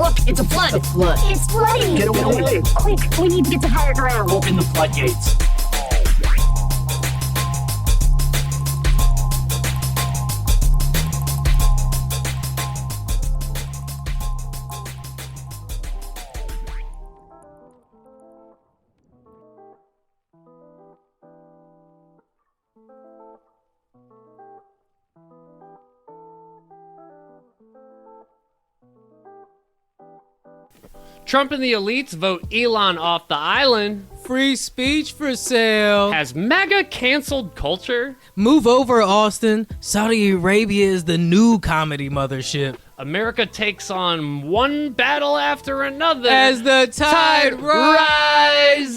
Look, it's a flood. It's a flood. It's flooding. Get away. Quick, we need to get to higher ground. Open the floodgates. Trump and the elites vote Elon off the island. Free speech for sale. Has MAGA canceled culture? Move over, Austin. Saudi Arabia is the new comedy mothership. America takes on one battle after another As the tide rises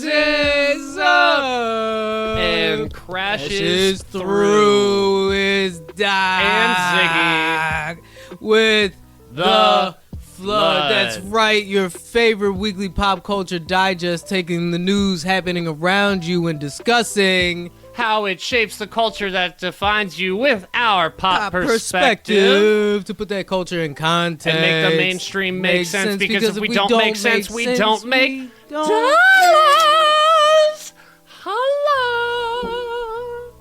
up and crashes through his dock and Ziggy with the flood. That's right, your favorite weekly pop culture digest, taking the news happening around you and discussing how it shapes the culture that defines you with our pop perspective. to put that culture in context And make the mainstream make sense, because if we don't make sense, we don't make dollars. Hello.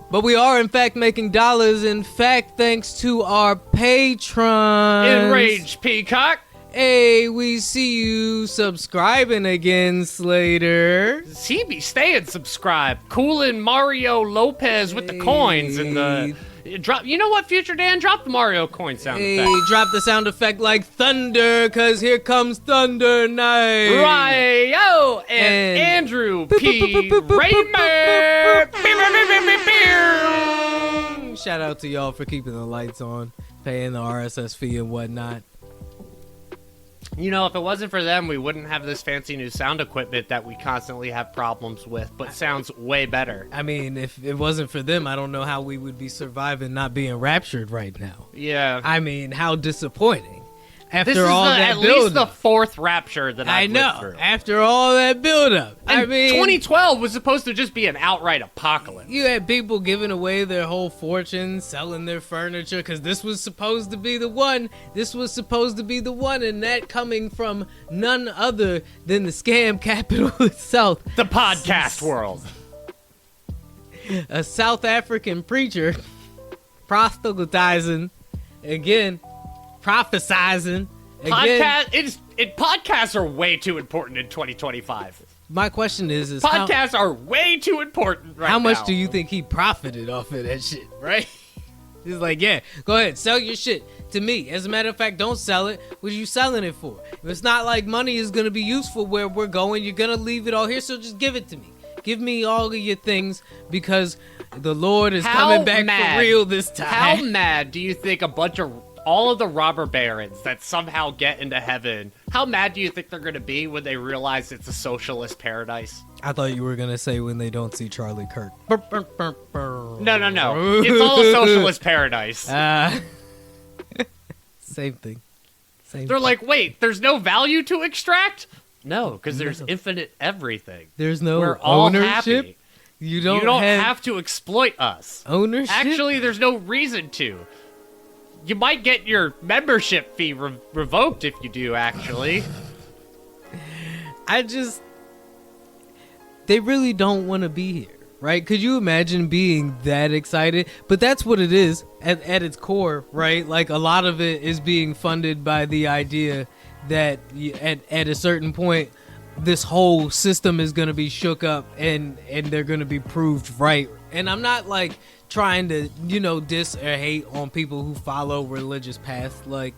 But we are, in fact, making dollars, in fact, thanks to our patrons. Enraged Peacock. Hey, we see you subscribing again, Slater. He be staying subscribed. Coolin' Mario Lopez with the coins and the drop. You know what, Future Dan? Drop the Mario coin sound effect. Drop the sound effect like thunder, cause here comes Thunder Night. Ryo and Andrew P. Raymer. Shout out to y'all for keeping the lights on, paying the RSS fee and whatnot. You know, if it wasn't for them, we wouldn't have this fancy new sound equipment that we constantly have problems with, but sounds way better. I mean, if it wasn't for them, I don't know how we would be surviving not being raptured right now. Yeah. I mean, how disappointing. After This is all that at least the build-up. fourth rapture that I've lived through. After all that build-up. I And mean, 2012 was supposed to just be an outright apocalypse. you had people giving away their whole fortune, selling their furniture, because this was supposed to be the one. This was supposed to be the one, and that coming from none other than the scam capital itself. The podcast world. A South African preacher proselytizing, again, prophesizing. Again. Podcasts are way too important in 2025. My question is Podcasts are way too important right now. how much do you think he profited off of that shit, right? He's like, yeah, go ahead, sell your shit to me. As a matter of fact, don't sell it. What are you selling it for? If it's not like money is going to be useful where we're going, you're going to leave it all here, so just give it to me. Give me all of your things, because the Lord is coming back for real this time. How mad do you think all of the robber barons that somehow get into heaven, how mad do you think they're going to be when they realize it's a socialist paradise? I thought you were going to say when they don't see Charlie Kirk. No. It's all a socialist paradise. Same thing. They're like, wait, there's no value to extract? No, because there's infinite everything. There's no We're all ownership. happy. You don't have to exploit us. ownership. Actually, there's no reason to. You might get your membership fee revoked if you do, actually. They really don't want to be here, right? Could you imagine being that excited? But that's what it is at its core, right? Like, a lot of it is being funded by the idea that at a certain point, this whole system is going to be shook up and they're going to be proved right. And I'm not like trying to, diss or hate on people who follow religious paths. Like,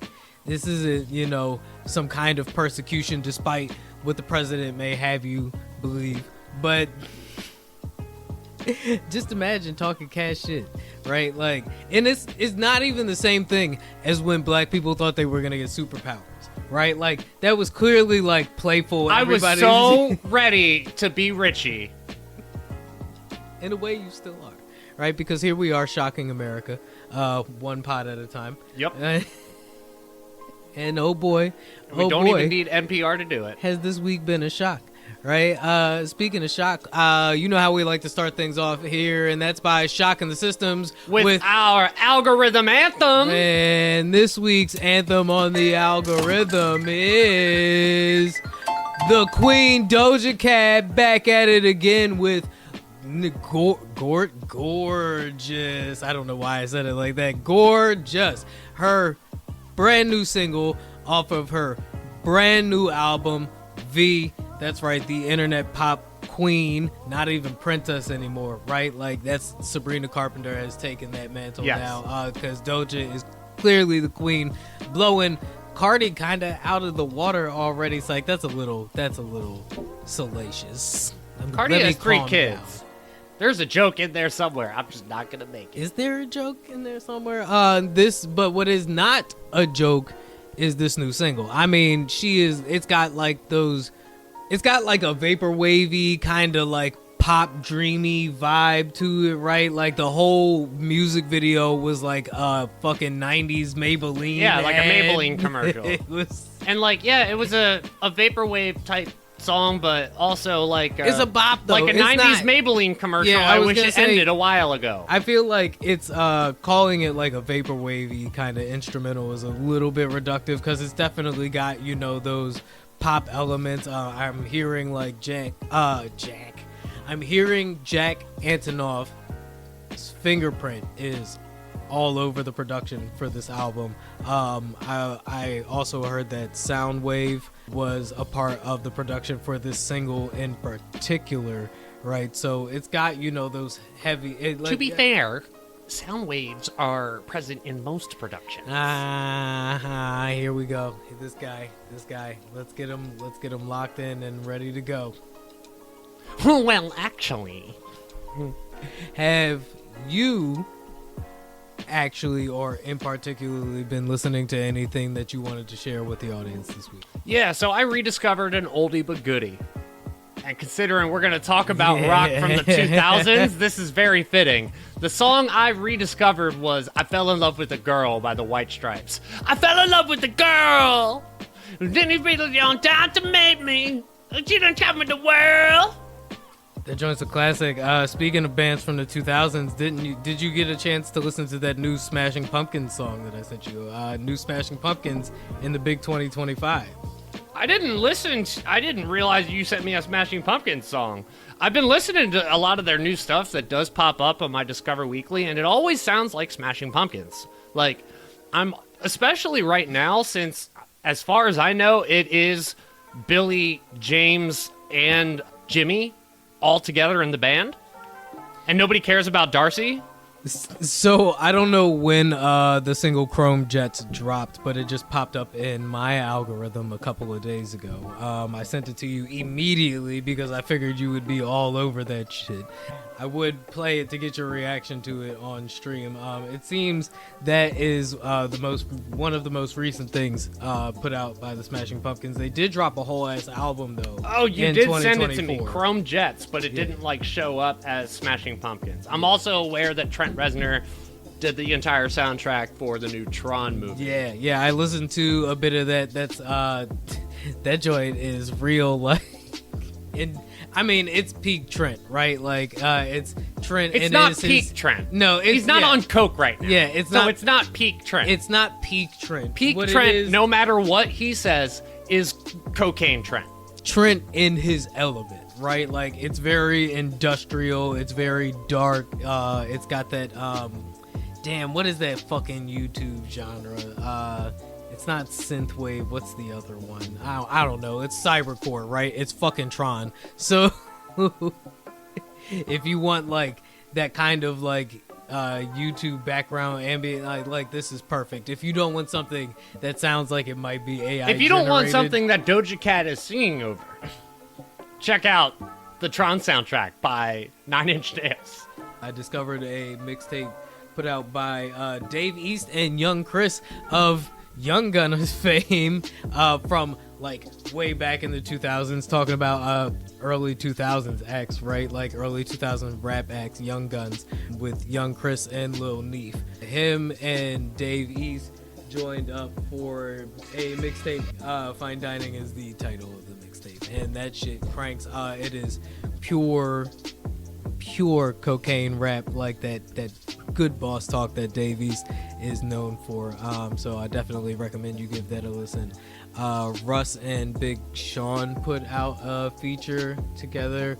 this isn't, some kind of persecution despite what the president may have you believe. But just imagine talking cash shit, right? Like, and it's not even the same thing as when black people thought they were going to get superpowers. Right? Like, that was clearly, like, playful. I was so ready to be Richie. In a way, you still are. Right? Because here we are, shocking America. One pod at a time. Yep. And oh boy. We don't even need NPR to do it. Has this week been a shock. right? Speaking of shock, you know how we like to start things off here, and that's by shocking the systems with our algorithm anthem. And this week's anthem on the algorithm is the Queen Doja Cat, back at it again with gorgeous. I don't know why I said it like that. Gorgeous. Her brand new single off of her brand new album, V. That's right, the internet pop queen. Not even Princess anymore, right? Like, that's Sabrina Carpenter has taken that mantle now, because Doja is clearly the queen, blowing Cardi kind of out of the water already. It's like, that's a little salacious. Cardi has 3 kids. Down. There's a joke in there somewhere. I'm just not gonna make it. Is there a joke in there somewhere? But what is not a joke is this new single. I mean, it's got like a vaporwavy kind of like pop dreamy vibe to it, right? Like the whole music video was like a fucking 90s Maybelline. Yeah, like ad. a Maybelline commercial. It was, and like, yeah, it was a vaporwave type song, but also like it's a bop though. Like a 90s Maybelline commercial. Yeah, I wish it ended a while ago. I feel like it's calling it like a vaporwavy kind of instrumental is a little bit reductive, because it's definitely got, you know, those pop elements. I'm hearing like I'm hearing Jack Antonoff's fingerprint is all over the production for this album. I also heard that Soundwave was a part of the production for this single in particular, right? So it's got, you know, those heavy... to be fair, sound waves are present in most productions. Here we go. This guy. Let's get him locked in and ready to go. Well, actually... Have you actually or in particularly been listening to anything that you wanted to share with the audience this week? Yeah, so I rediscovered an oldie but goodie. And considering we're going to talk about rock from the 2000s, this is very fitting. The song I rediscovered was I Fell in Love with a Girl by the White Stripes. I fell in love with a girl. Then he really on time to make me. She done tell me the world. That joint's a classic. Speaking of bands from the 2000s, did you get a chance to listen to that new Smashing Pumpkins song that I sent you? New Smashing Pumpkins in the Big 2025. I didn't listen. I didn't realize you sent me a Smashing Pumpkins song. I've been listening to a lot of their new stuff that does pop up on my Discover Weekly, and it always sounds like Smashing Pumpkins. Like, I'm especially right now, since as far as I know, it is Billy, James, and Jimmy all together in the band, and nobody cares about Darcy. So I don't know when the single Chrome Jets dropped, but it just popped up in my algorithm a couple of days ago. I sent it to you immediately because I figured you would be all over that shit. I would play it to get your reaction to it on stream. It seems that is one of the most recent things put out by the Smashing Pumpkins. They did drop a whole ass album though. Oh, you did send it to me, Chrome Jets, but it didn't like show up as Smashing Pumpkins. I'm also aware that Trent Reznor did the entire soundtrack for the new Tron movie. Yeah, I listened to a bit of that. That's that joint is real, like. I mean, it's peak Trent, right? Like, it's Trent. It's not peak Trent. No, he's not on coke right now. Yeah, it's not peak Trent. It's not peak Trent. Peak Trent, no matter what he says, is cocaine Trent. Trent in his element, right? Like, it's very industrial. It's very dark. It's got that. Damn, what is that fucking YouTube genre? It's not synthwave. What's the other one? I don't know. It's cybercore, right? It's fucking Tron. So if you want like that kind of like YouTube background ambient, like this is perfect. If you don't want something that sounds like it might be AI if you don't want something that Doja Cat is singing over, check out the Tron soundtrack by 9 Inch Nails. I discovered a mixtape put out by Dave East and Young Chris of Young Gunna's fame from like way back in the 2000s, talking about early 2000s acts, right? Like early 2000s rap acts, Young Guns with Young Chris and Lil Neef. Him and Dave East joined up for a mixtape. Fine Dining is the title of the mixtape. and that shit cranks. It is pure cocaine rap, like that good boss talk that Davies is known for. So I definitely recommend you give that a listen. Russ and Big Sean put out a feature together.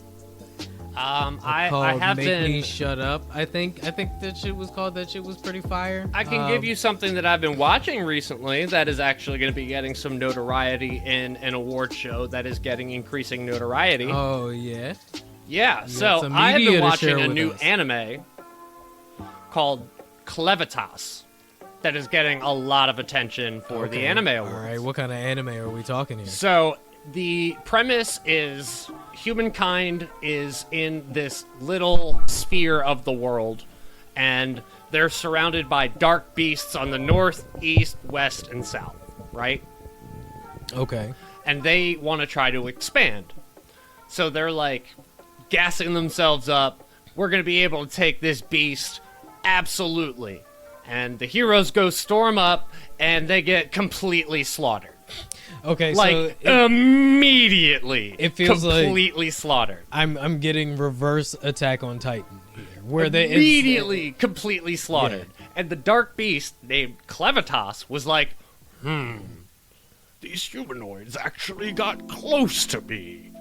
I have Make been. Me Shut Up. I think that shit was called. That shit was pretty fire. I can give you something that I've been watching recently that is actually going to be getting some notoriety in an award show that is getting increasing notoriety. Oh yeah. Yeah. So some I have media been to watching share a with new us. anime called Clevitas that is getting a lot of attention for the anime awards. All right, what kind of anime are we talking here? So the premise is humankind is in this little sphere of the world, and they're surrounded by dark beasts on the north, east, west, and south, right? Okay. And they want to try to expand. So they're like gassing themselves up. We're going to be able to take this beast. Absolutely. And the heroes go storm up, and they get completely slaughtered. Okay, Like, so immediately. it feels like- completely slaughtered. I'm getting reverse Attack on Titan here, where they Immediately completely slaugtered. And the dark beast named Clevitas was like, these humanoids actually got close to me.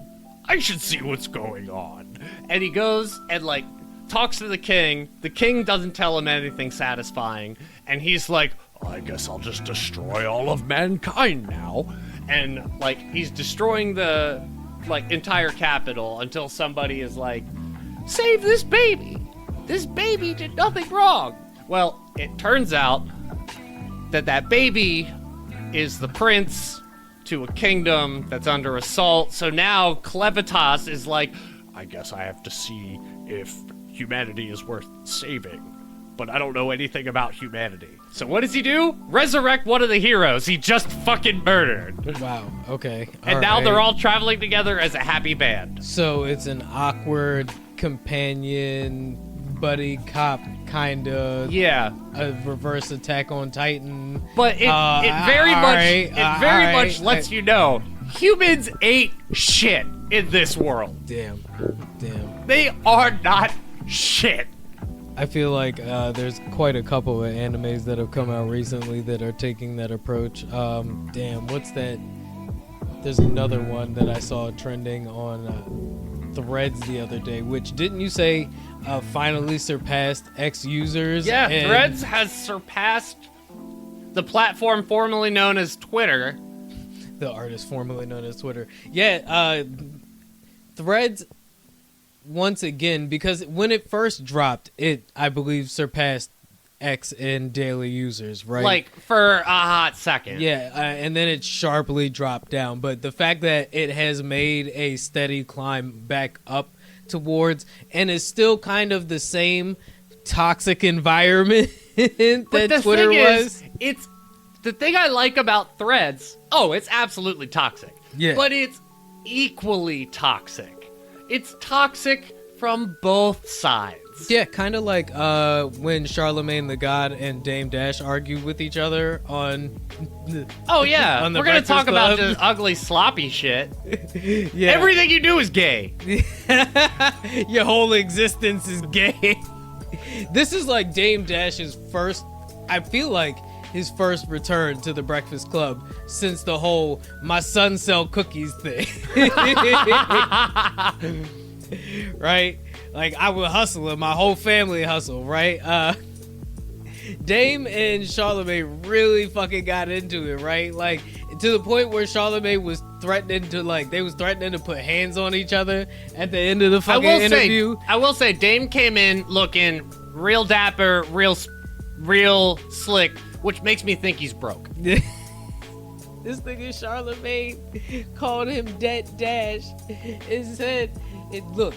I should see what's going on. And he goes and, like, talks to the king. The king doesn't tell him anything satisfying. And he's like, I guess I'll just destroy all of mankind now. And, like, he's destroying the, like, entire capital until somebody is like, save this baby. This baby did nothing wrong. Well, it turns out that that baby is the prince to a kingdom that's under assault. So now Clevitas is like, I guess I have to see if humanity is worth saving. But I don't know anything about humanity. So what does he do? Resurrect one of the heroes he just fucking murdered. Wow. Okay. And now they're all traveling together as a happy band. So it's an awkward companion buddy cop kind of. Yeah. A reverse Attack on Titan. But it very much lets you know humans ain't shit in this world. Damn. They are not shit. I feel like there's quite a couple of animes that have come out recently that are taking that approach. Damn, what's that? There's another one that I saw trending on Threads the other day, which didn't you say finally surpassed X users? Yeah, and Threads has surpassed the platform formerly known as Twitter. the artist formerly known as Twitter. Yeah, Threads, once again, because when it first dropped, it, I believe, surpassed X in daily users, right? Like, for a hot second. Yeah, and then it sharply dropped down. But the fact that it has made a steady climb back up towards, and is still kind of the same toxic environment that But the Twitter thing was. is, it's the thing I like about Threads. Oh, it's absolutely toxic. Yeah. But it's equally toxic. It's toxic from both sides. Yeah, kind of like when Charlemagne the God and Dame Dash argued with each other on. Oh yeah, on the we're gonna Breakfast talk about Club. this ugly, sloppy shit. Yeah. Everything you do is gay. Your whole existence is gay. This is like Dame Dash's first. I feel like his first return to the Breakfast Club since the whole "my son sell cookies" thing. Right? Like, I would hustle and my whole family hustle, right? Dame and Charlemagne really fucking got into it, right? Like, to the point where Charlemagne was threatening to, like, they was threatening to put hands on each other at the end of the fucking interview. I will say, Dame came in looking real dapper, real slick, which makes me think he's broke. This nigga Charlemagne called him Debt Dash and said, look,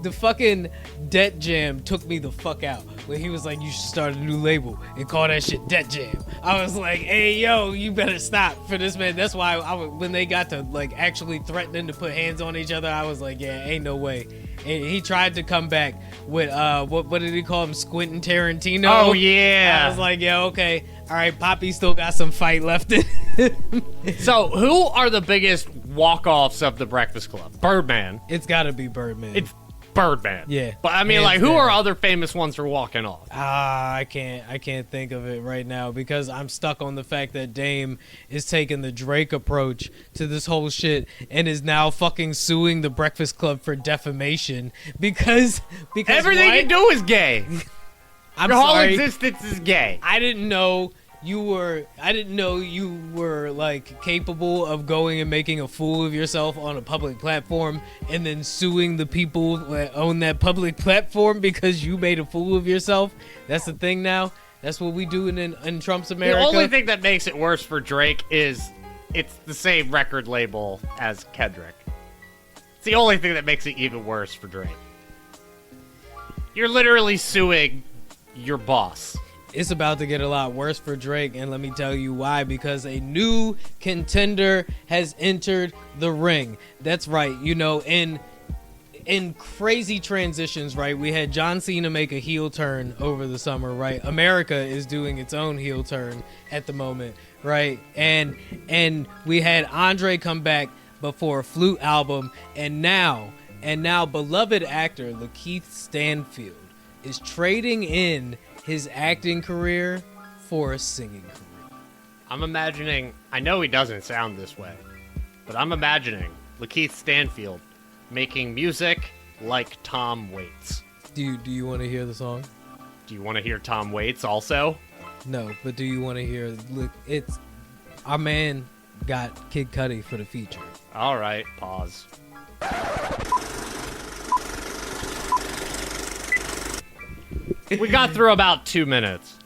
the fucking Debt Jam took me the fuck out when he was like, you should start a new label and call that shit Debt Jam. I was like, hey, yo, you better stop for this, man. That's why when they got to, like, actually threatening to put hands on each other, I was like, yeah, ain't no way. And he tried to come back with, what did he call him? Squintin' Tarantino? Oh, yeah. I was like, yeah, okay. All right, Poppy still got some fight left in him. So, who are the biggest walk-offs of the Breakfast Club? Birdman. It's got to be Birdman. It's Birdman. Yeah. But I mean, Hands like, who down. are other famous ones for walking off? I can't think of it right now because I'm stuck on the fact that Dame is taking the Drake approach to this whole shit and is now fucking suing the Breakfast Club for defamation because Everything why? you do is gay. I'm Your whole sorry. existence is gay. I didn't know you were like capable of going and making a fool of yourself on a public platform and then suing the people that own that public platform because you made a fool of yourself. That's the thing now. That's what we do in Trump's America. The only thing that makes it worse for Drake is it's the same record label as Kendrick. It's the only thing that makes it even worse for Drake. You're literally suing your boss. It's about to get a lot worse for Drake, and let me tell you why. Because a new contender has entered the ring. That's right. You know, in crazy transitions, right? We had John Cena make a heel turn over the summer, right? America is doing its own heel turn at the moment, right? And we had Andre come back before a flute album, and now beloved actor Lakeith Stanfield is trading in his acting career for a singing career. I'm imagining, I know he doesn't sound this way, but I'm imagining Lakeith Stanfield making music like Tom Waits. Do you want to hear the song? Do you want to hear Tom Waits also? No, but do you want to hear? Look, it's our man got Kid Cudi for the feature. All right, pause. We got through about 2 minutes.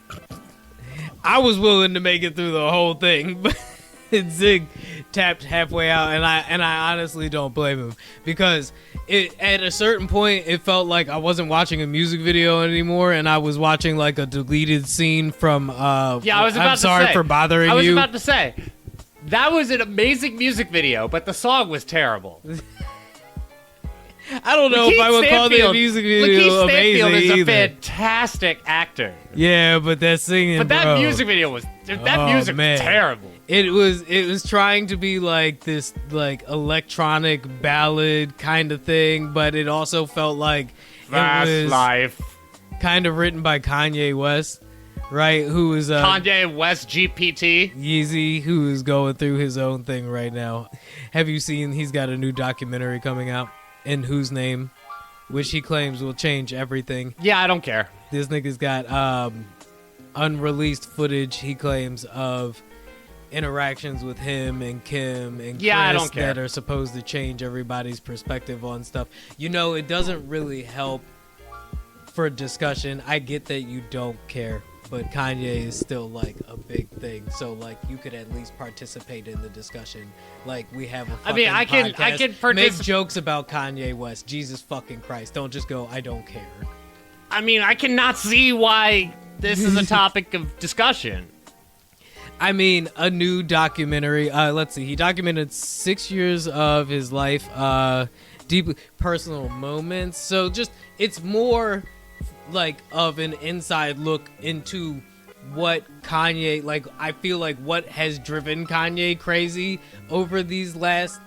I was willing to make it through the whole thing, but Zig tapped halfway out, and I honestly don't blame him because at a certain point it felt like I wasn't watching a music video anymore, and I was watching like a deleted scene from. Yeah, I was about I'm to sorry say. for bothering you. I was about to say that was an amazing music video, but the song was terrible. I don't know if I would call the music video Lakeith amazing Stanfield is a either. fantastic actor. Yeah, but that singing, But that bro. music video was Man. was terrible. It was trying to be like this like electronic ballad kind of thing, but it also felt like Fast it was life. kind of written by Kanye West, right? Who is Kanye West GPT. Yeezy, who is going through his own thing right now. Have you seen he's got a new documentary coming out? In whose name, which he claims will change everything. Yeah, I don't care. This nigga's got unreleased footage, he claims, of interactions with him and Kim and Chris I don't care. that are supposed to change everybody's perspective on stuff. You know, it doesn't really help for discussion. I get that you don't care, but Kanye is still like a big thing. So like you could at least participate in the discussion. Like we have a fucking I can podcast. Make jokes about Kanye West. Jesus fucking Christ. Don't just go, I don't care. I mean, I cannot see why this is a topic of discussion. I mean, a new documentary. Let's see. He documented 6 years of his life, deeply personal moments. So just, it's more like of an inside look into what Kanye, like, I feel like what has driven Kanye crazy over these last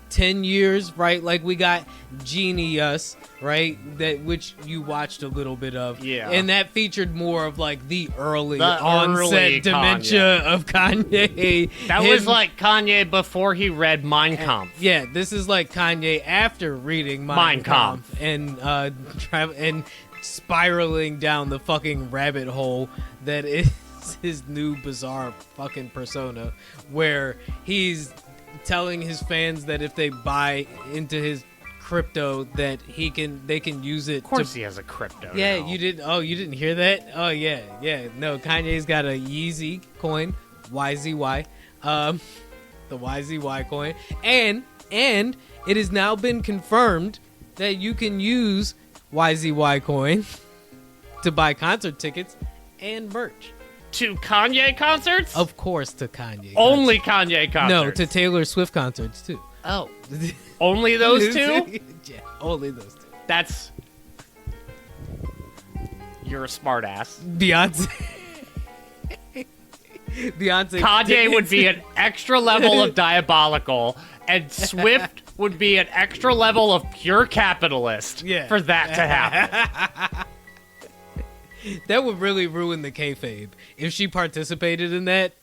10 years, right? Like we got Genius, right? That which you watched a little bit of. Yeah. And that featured more of like the early early onset dementia of Kanye. That Him- was like Kanye before he read Mein Kampf. Yeah, this is like Kanye after reading Mein Kampf and and spiraling down the fucking rabbit hole that is his new bizarre fucking persona, where he's telling his fans that if they buy into his crypto that they can use it. Of course he has a crypto. Yeah, now. you didn't hear that? Oh yeah. No, Kanye's got a Yeezy coin, YZY, the YZY coin, and it has now been confirmed that you can use YZY coin to buy concert tickets and merch. To Kanye concerts? Of course, to Kanye. Only Kanye concerts. No, to Taylor Swift concerts too. Oh. Only those two? Yeah, only those two. That's... You're a smart ass. Beyonce. Kanye would be an extra level of diabolical And Swift would be an extra level of pure capitalist for that to happen. That would really ruin the kayfabe. If she participated in that,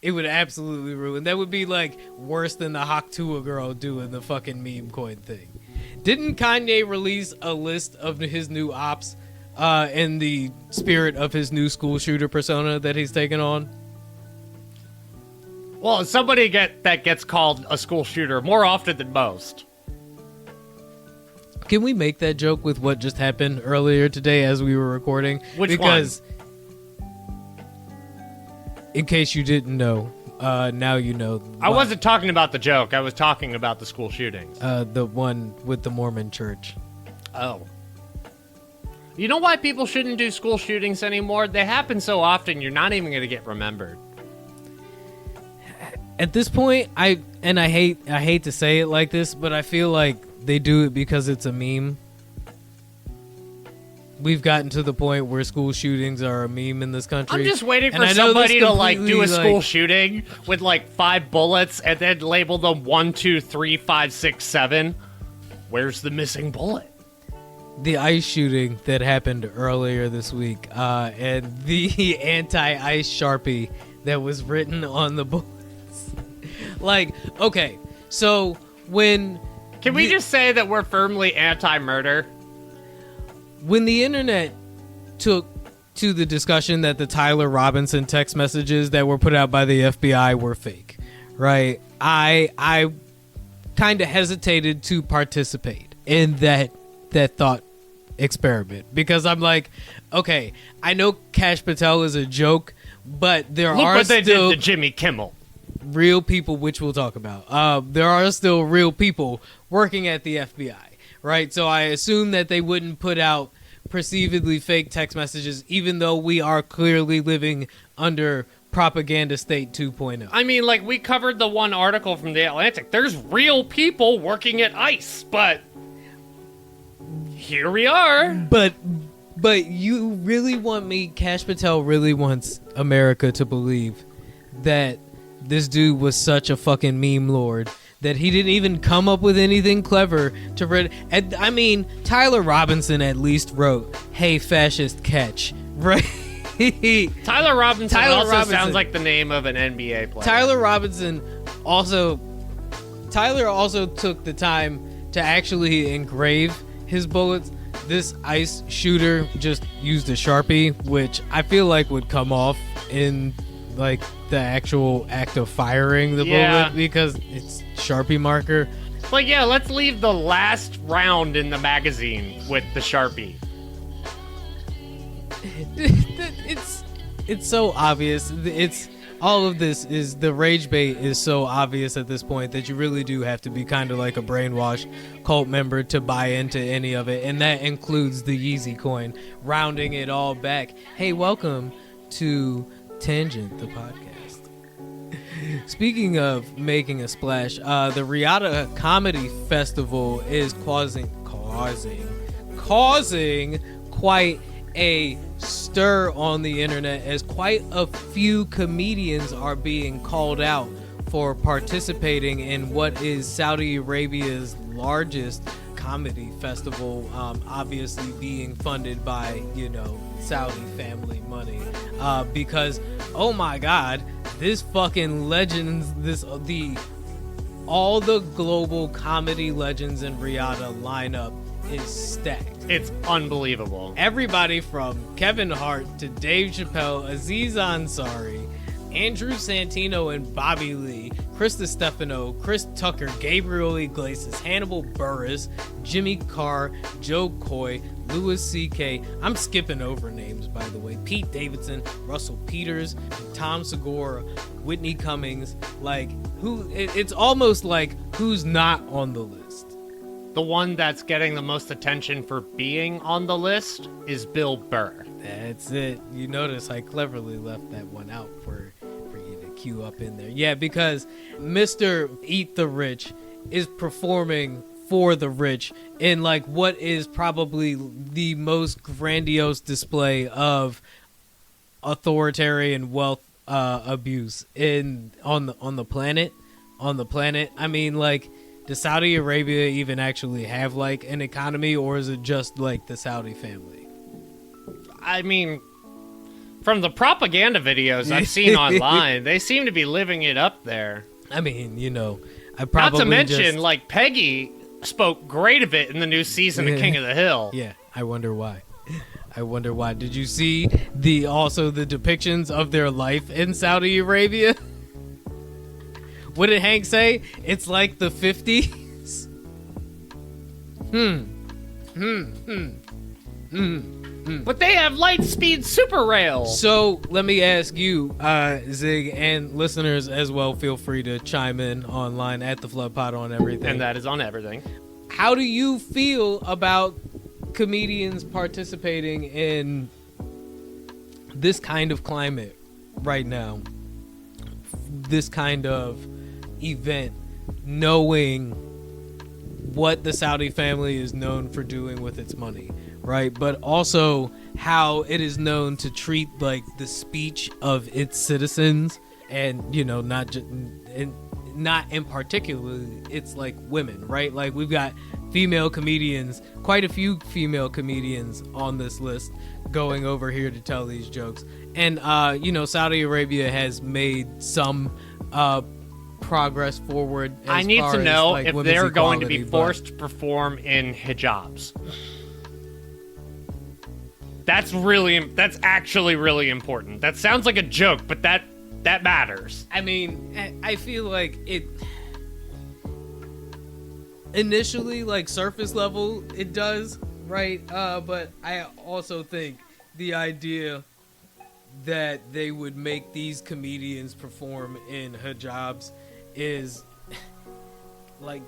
it would absolutely ruin. That would be like worse than the Haktua girl doing the fucking meme coin thing. Didn't Kanye release a list of his new ops in the spirit of his new school shooter persona that he's taken on? Well, somebody that gets called a school shooter more often than most. Can we make that joke with what just happened earlier today as we were recording? Which one? In case you didn't know, now you know. I wasn't talking about the joke. I was talking about the school shootings. The one with the Mormon church. Oh. You know why people shouldn't do school shootings anymore? They happen so often, you're not even going to get remembered. At this point, I hate to say it like this, but I feel like they do it because it's a meme. We've gotten to the point where school shootings are a meme in this country. I'm just waiting for somebody to do a school shooting with 5 bullets and then label them 1, 2, 3, 5, 6, 7. Where's the missing bullet? The ICE shooting that happened earlier this week, and the anti-ICE Sharpie that was written on the bullets. Okay, so when... Can we just say that we're firmly anti-murder? When the internet took to the discussion that the Tyler Robinson text messages that were put out by the FBI were fake, right? I kind of hesitated to participate in that thought experiment because I'm like, okay, I know Kash Patel is a joke, but there are what they still did to Jimmy Kimmel. Real people, which we'll talk about. There are still real people working at the FBI, right? So I assume that they wouldn't put out perceivedly fake text messages, even though we are clearly living under propaganda state 2.0. I mean, we covered the one article from The Atlantic. There's real people working at ICE, but here we are. But you really want me, Kash Patel really wants America to believe that this dude was such a fucking meme lord that he didn't even come up with anything clever to read. I mean, Tyler Robinson at least wrote, "Hey, fascist, catch," right? Tyler Robinson sounds like the name of an NBA player. Tyler also took the time to actually engrave his bullets. This ICE shooter just used a Sharpie, which I feel like would come off in the actual act of firing the bullet because it's Sharpie marker. Let's leave the last round in the magazine with the Sharpie. It's so obvious. All of this is the rage bait is so obvious at this point that you really do have to be kind of like a brainwashed cult member to buy into any of it, and that includes the Yeezy coin. Rounding it all back. Hey, welcome to Tangent, the podcast. Speaking of making a splash, the Riata Comedy Festival is causing quite a stir on the internet as quite a few comedians are being called out for participating in what is Saudi Arabia's largest comedy festival, obviously being funded by, Saudi family money, because, oh my god, this fucking legends, all the global comedy legends in Riyadh lineup is stacked. It's unbelievable. Everybody from Kevin Hart to Dave Chappelle, Aziz Ansari, Andrew Santino and Bobby Lee, Chris Stefano, Chris Tucker, Gabriel Iglesias, Hannibal Buress, Jimmy Carr, Joe Coy, Louis C.K. I'm skipping over names, by the way. Pete Davidson, Russell Peters, Tom Segura, Whitney Cummings. It's almost like who's not on the list. The one that's getting the most attention for being on the list is Bill Burr. That's it. You notice I cleverly left that one out for you to queue up in there. Yeah, because Mr. Eat the Rich is performing for the rich in what is probably the most grandiose display of authoritarian wealth abuse on the planet. on the planet. I mean, like, does Saudi Arabia even actually have like an economy, or is it just like the Saudi family? I mean, from the propaganda videos I've seen online, they seem to be living it up there. I mean, you know, I probably not to mention, like, Peggy spoke great of it in the new season of King of the Hill. Yeah, I wonder why. I wonder why. Did you see also the depictions of their life in Saudi Arabia? What did Hank say? It's like the 50s. But they have light-speed super rail. So let me ask you, Zig, and listeners as well, feel free to chime in online at the Flood Pod on everything. And that is on everything. How do you feel about comedians participating in this kind of climate right now? This kind of event, knowing what the Saudi family is known for doing with its money, right? But also how it is known to treat like the speech of its citizens, and you know, not in particular, it's like women, right? Like we've got female comedians, quite a few female comedians on this list going over here to tell these jokes. And you know, Saudi Arabia has made some progress forward. I need to know like if they're going to be forced to perform in hijabs. That's actually really important. That sounds like a joke, but that matters. I mean, I feel like it initially, like surface level, it does, right? But I also think the idea that they would make these comedians perform in hijabs is like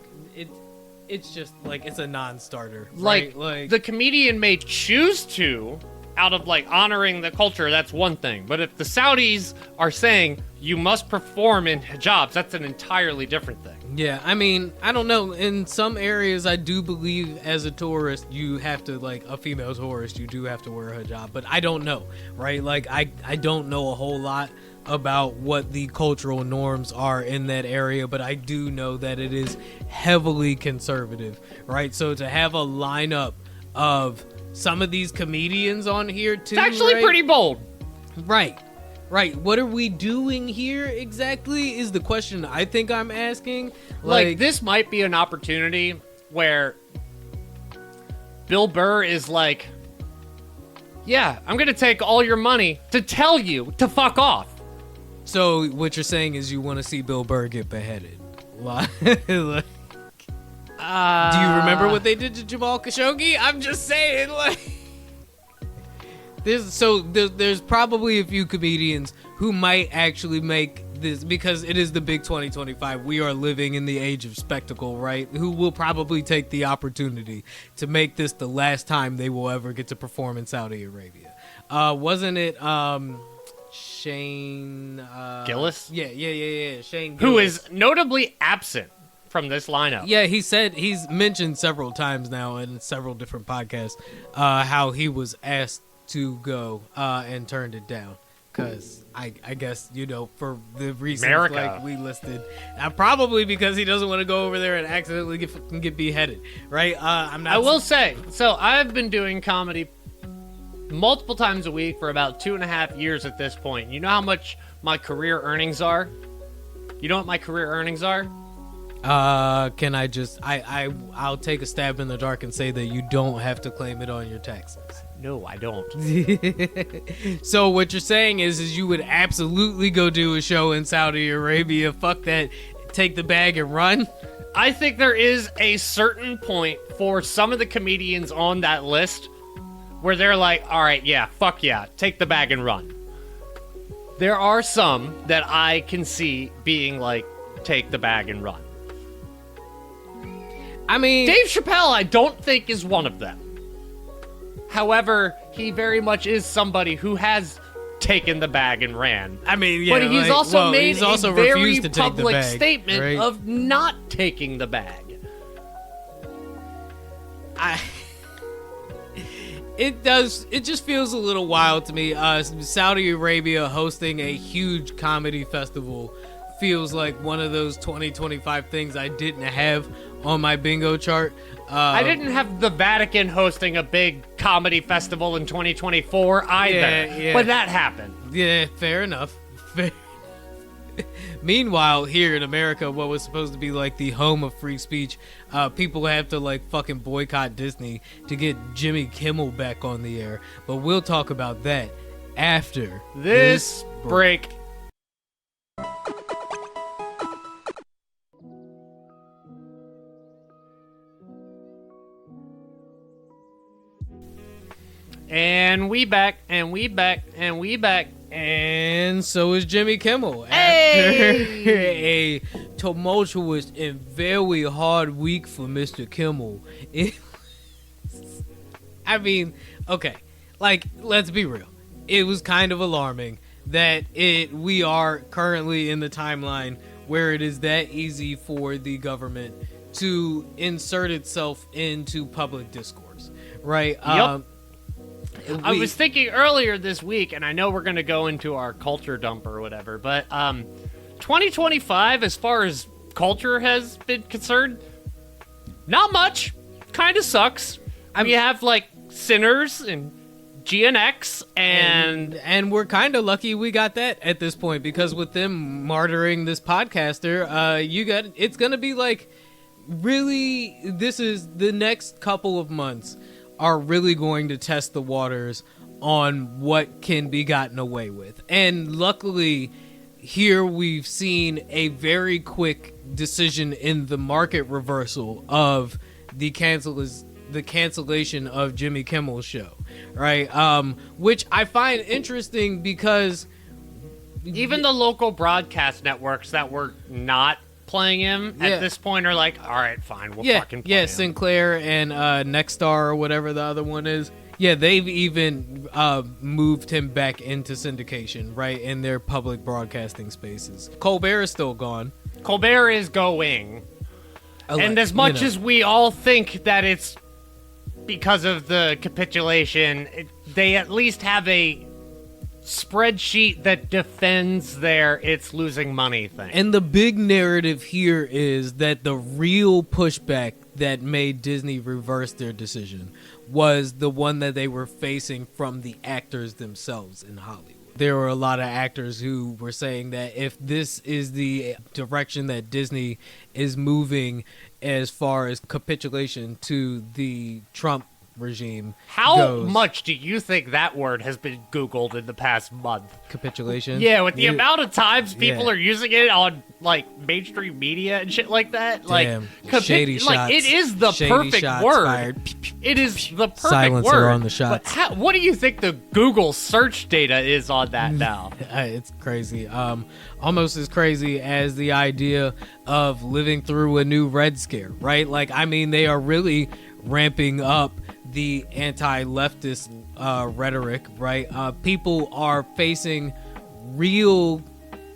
it's just like it's a non-starter, right? Like the comedian may choose to out of like honoring the culture, that's one thing, but if the Saudis are saying you must perform in hijabs, that's an entirely different thing. Yeah, I mean, I don't know. In some areas, I do believe as a tourist, you have to, like, a female tourist, you do have to wear a hijab. But I don't know, right? Like, I don't know a whole lot about what the cultural norms are in that area, but I do know that it is heavily conservative, right? So to have a lineup of some of these comedians on here, too, it's actually right? pretty bold. Right. Right, what are we doing here exactly is the question I think I'm asking. Like this might be an opportunity where Bill Burr is like, yeah, I'm going to take all your money to tell you to fuck off. So what you're saying is you want to see Bill Burr get beheaded. Do you remember what they did to Jamal Khashoggi? I'm just saying, like... There's probably a few comedians who might actually make this, because it is the big 2025. We are living in the age of spectacle, right? Who will probably take the opportunity to make this the last time they will ever get to perform in Saudi Arabia. Wasn't it Shane Gillis? Yeah. Shane Gillis. Who is notably absent from this lineup. Yeah, he's mentioned several times now in several different podcasts how he was asked to go and turned it down because I guess, you know, for the reasons like we listed, probably because he doesn't want to go over there and accidentally get beheaded, right? I will say, so I've been doing comedy multiple times a week for about 2.5 years at this point. You know how much my career earnings are? You know what my career earnings are? Can I just I'll take a stab in the dark and say that you don't have to claim it on your taxes. No, I don't. So what you're saying is you would absolutely go do a show in Saudi Arabia. Fuck that. Take the bag and run. I think there is a certain point for some of the comedians on that list where they're like, all right, yeah, fuck yeah, take the bag and run. There are some that I can see being like, take the bag and run. I mean, Dave Chappelle, I don't think is one of them. However, he very much is somebody who has taken the bag and ran. I mean, yeah, but he's also made he's also a very refused to take the public bag, statement right? of not taking the bag. It just feels a little wild to me. Saudi Arabia hosting a huge comedy festival feels like one of those 2025 things I didn't have on my bingo chart. I didn't have the Vatican hosting a big comedy festival in 2024 either, Yeah. but that happened. Yeah, fair enough. Meanwhile, here in America, what was supposed to be like the home of free speech, people have to like fucking boycott Disney to get Jimmy Kimmel back on the air. But we'll talk about that after This break. And we back, and we back, and we back. And so is Jimmy Kimmel. Hey! After a tumultuous and very hard week for Mr. Kimmel. I mean, okay, like, let's be real. It was kind of alarming that we are currently in the timeline where it is that easy for the government to insert itself into public discourse, right? Yep. I was thinking earlier this week, and I know we're going to go into our culture dump or whatever, but 2025, as far as culture has been concerned, not much. Kind of sucks. We have, like, Sinners and GNX, and we're kind of lucky we got that at this point, because with them martyring this podcaster, it's going to be, like, really, this is the next couple of months are really going to test the waters on what can be gotten away with. And luckily, here we've seen a very quick decision in the market reversal of the cancellation of Jimmy Kimmel's show, right? Which I find interesting because even the local broadcast networks that were not playing him at this point are like, all right, fine, we'll fucking play him. Sinclair and Nexstar or whatever the other one is. Yeah, they've even moved him back into syndication, right, in their public broadcasting spaces. Colbert is still gone. Colbert is going. And as much as we all think that it's because of the capitulation, they at least have a spreadsheet that defends their it's losing money thing. And the big narrative here is that the real pushback that made Disney reverse their decision was the one that they were facing from the actors themselves in Hollywood. There were a lot of actors who were saying that if this is the direction that Disney is moving as far as capitulation to the Trump regime goes, much do you think that word has been Googled in the past month? Capitulation? Yeah, with the amount of times people are using it on, like, mainstream media and shit like that. Damn. Like, Shady shots. Like, it is the Shady perfect shots word. Fired. It is the perfect Silencer word. on the shots. But what do you think the Google search data is on that now? It's crazy. Almost as crazy as the idea of living through a new Red Scare, right? Like, I mean, they are really ramping up the anti-leftist rhetoric, right? People are facing real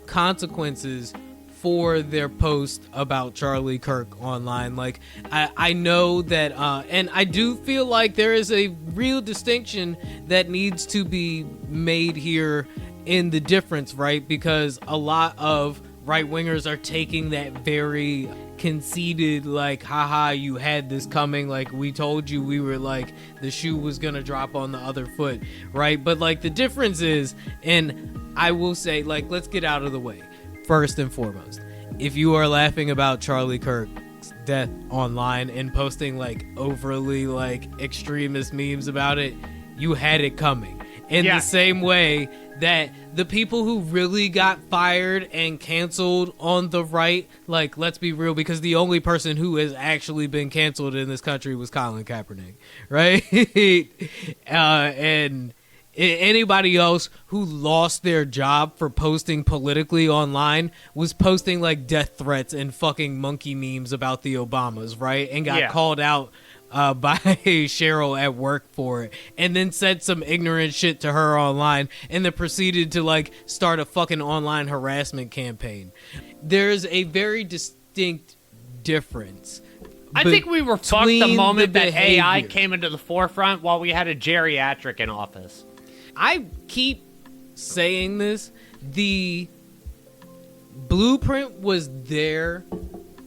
consequences for their post about Charlie Kirk online. Like, I know that, and I do feel like there is a real distinction that needs to be made here in the difference, right? Because a lot of right-wingers are taking that very conceited, like, haha, you had this coming, like, we told you, we were like, the shoe was gonna drop on the other foot, right? But, like, the difference is, and I will say, like, let's get out of the way first and foremost. If you are laughing about Charlie Kirk's death online and posting, like, overly, like, extremist memes about it, you had it coming. In the same way that the people who really got fired and canceled on the right, like, let's be real, because the only person who has actually been canceled in this country was Colin Kaepernick, right? And anybody else who lost their job for posting politically online was posting, like, death threats and fucking monkey memes about the Obamas, right? And got called out by Cheryl at work for it, and then said some ignorant shit to her online, and then proceeded to, like, start a fucking online harassment campaign. There's a very distinct difference. I think we were fucked the moment that behavior. AI came into the forefront while we had a geriatric in office. I keep saying this. The blueprint was there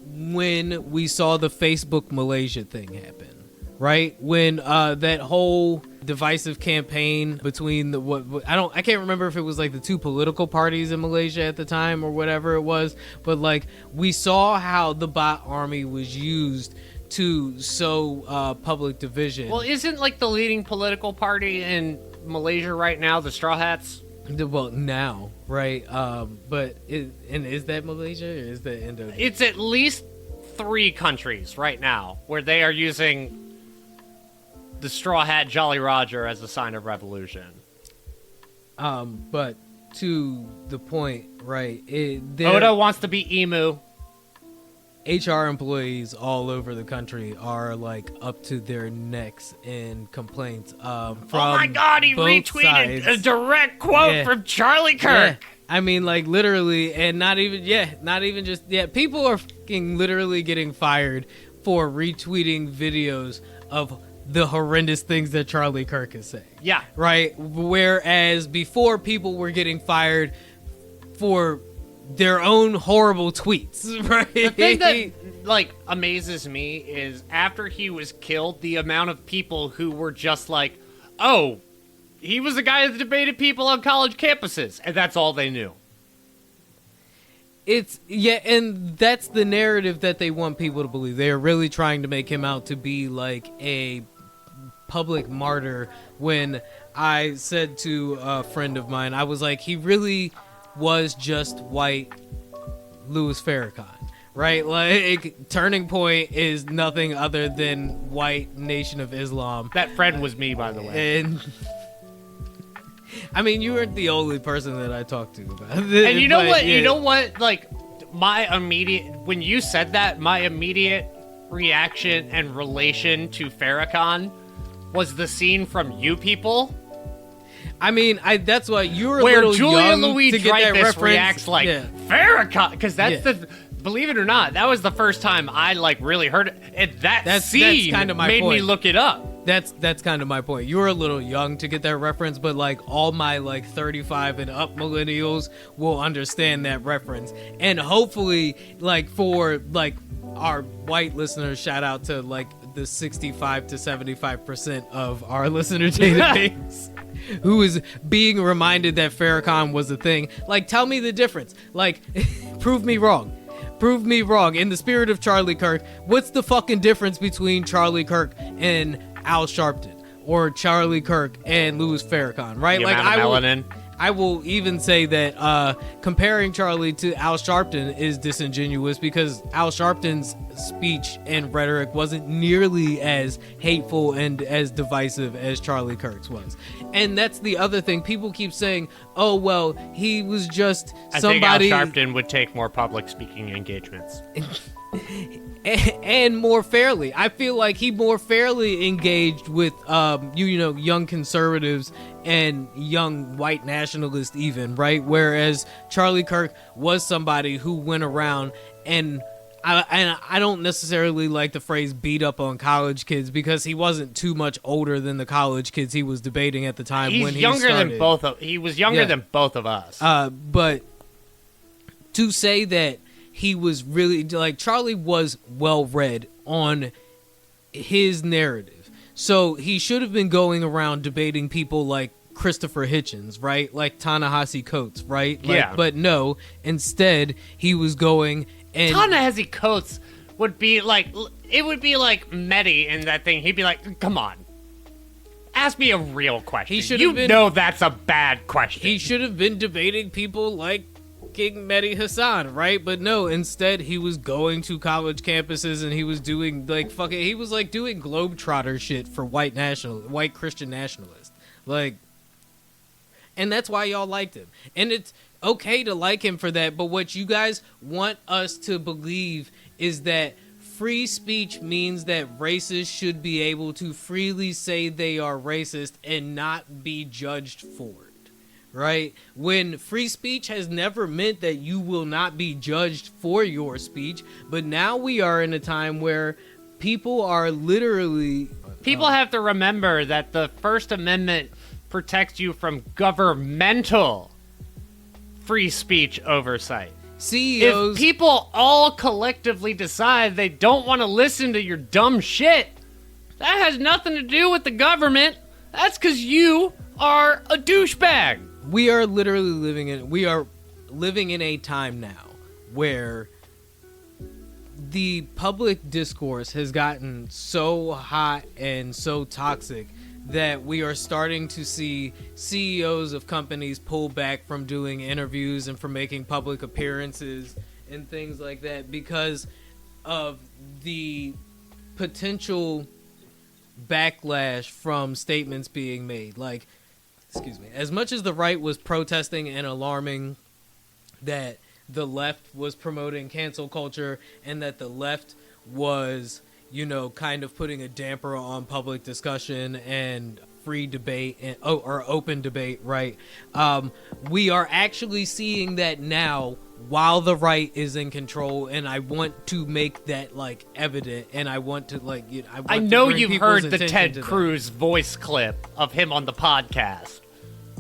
when we saw the Facebook Malaysia thing happen, right? When that whole divisive campaign between I can't remember if it was like the two political parties in Malaysia at the time or whatever it was, but like we saw how the bot army was used to sow public division. Well, isn't like the leading political party in Malaysia right now the Straw Hats? Well, now, right? But is that Malaysia or is that Indonesia? It's at least 3 countries right now where they are using the Straw Hat Jolly Roger as a sign of revolution. But to the point, right? Oda wants to be emu. HR employees all over the country are like up to their necks in complaints. From oh my God, he retweeted a direct quote from Charlie Kirk. Yeah. I mean, like literally, and not even just people are fucking literally getting fired for retweeting videos of the horrendous things that Charlie Kirk is saying. Yeah. Right? Whereas before, people were getting fired for their own horrible tweets, right? The thing that, like, amazes me is after he was killed, the amount of people who were just like, oh, he was the guy that debated people on college campuses, and that's all they knew. And that's the narrative that they want people to believe. They are really trying to make him out to be like a public martyr. When I said to a friend of mine, I was like, he really was just white Louis Farrakhan, right? Like, Turning Point is nothing other than white Nation of Islam. That friend was me, by the way. And I mean, you weren't the only person that I talked to about it. And you know what? Yeah. You know what? Like, when you said that, my immediate reaction and relation to Farrakhan was the scene from You People. I mean, that's why you're a where little Julia young Louis to get that Dreyfus reference. reacts like Farrakhan, because that's Yeah. believe it or not, that was the first time I like really heard it. And that's scene kind of my made me point. look it up. That's kind of my point. You were a little young to get that reference, but like all my like 35 and up millennials will understand that reference. And hopefully, like for like our white listeners, shout out to like the 65 to 75% of our listener database who is being reminded that Farrakhan was a thing. Like, tell me the difference. Like, prove me wrong. Prove me wrong. In the spirit of Charlie Kirk, what's the fucking difference between Charlie Kirk and Al Sharpton, or Charlie Kirk and Louis Farrakhan, right? The like amount of I will even say that comparing Charlie to Al Sharpton is disingenuous, because Al Sharpton's speech and rhetoric wasn't nearly as hateful and as divisive as Charlie Kirk's was. And that's the other thing. People keep saying, oh, well, he was just somebody... I think Al Sharpton would take more public speaking engagements. And more fairly. I feel like he more fairly engaged with young conservatives and young white nationalists even, right? Whereas Charlie Kirk was somebody who went around and I don't necessarily like the phrase beat up on college kids, because he wasn't too much older than the college kids he was debating at the time. He was younger than both of us. But to say that he was really, like, Charlie was well read on his narrative. So he should have been going around debating people like Christopher Hitchens, right? Like Ta-Nehisi Coates, right? Like, yeah. But no, instead he was going and... Ta-Nehisi Coates would be like, it would be like Mehdi in that thing. He'd be like, come on, ask me a real question. You know that's a bad question. He should have been debating people like King Mehdi Hassan, right? But no, instead he was going to college campuses and he was doing like he was like doing globetrotter shit for white Christian nationalists. Like, and that's why y'all liked him. And it's okay to like him for that, but what you guys want us to believe is that free speech means that racists should be able to freely say they are racist and not be judged for it. Right? When free speech has never meant that you will not be judged for your speech, but now we are in a time where people are literally... People have to remember that the First Amendment protects you from governmental free speech oversight. CEOs. If people all collectively decide they don't want to listen to your dumb shit, that has nothing to do with the government. That's because you are a douchebag. We are literally living in a time now where the public discourse has gotten so hot and so toxic that we are starting to see CEOs of companies pull back from doing interviews and from making public appearances and things like that because of the potential backlash from statements being made. Like, excuse me, as much as the right was protesting and alarming that the left was promoting cancel culture and that the left was, you know, kind of putting a damper on public discussion and free debate and or open debate, right? We are actually seeing that now while the right is in control, and I want to make that like evident, and I want to like, you know, I know you've heard the Ted Cruz voice clip of him on the podcast.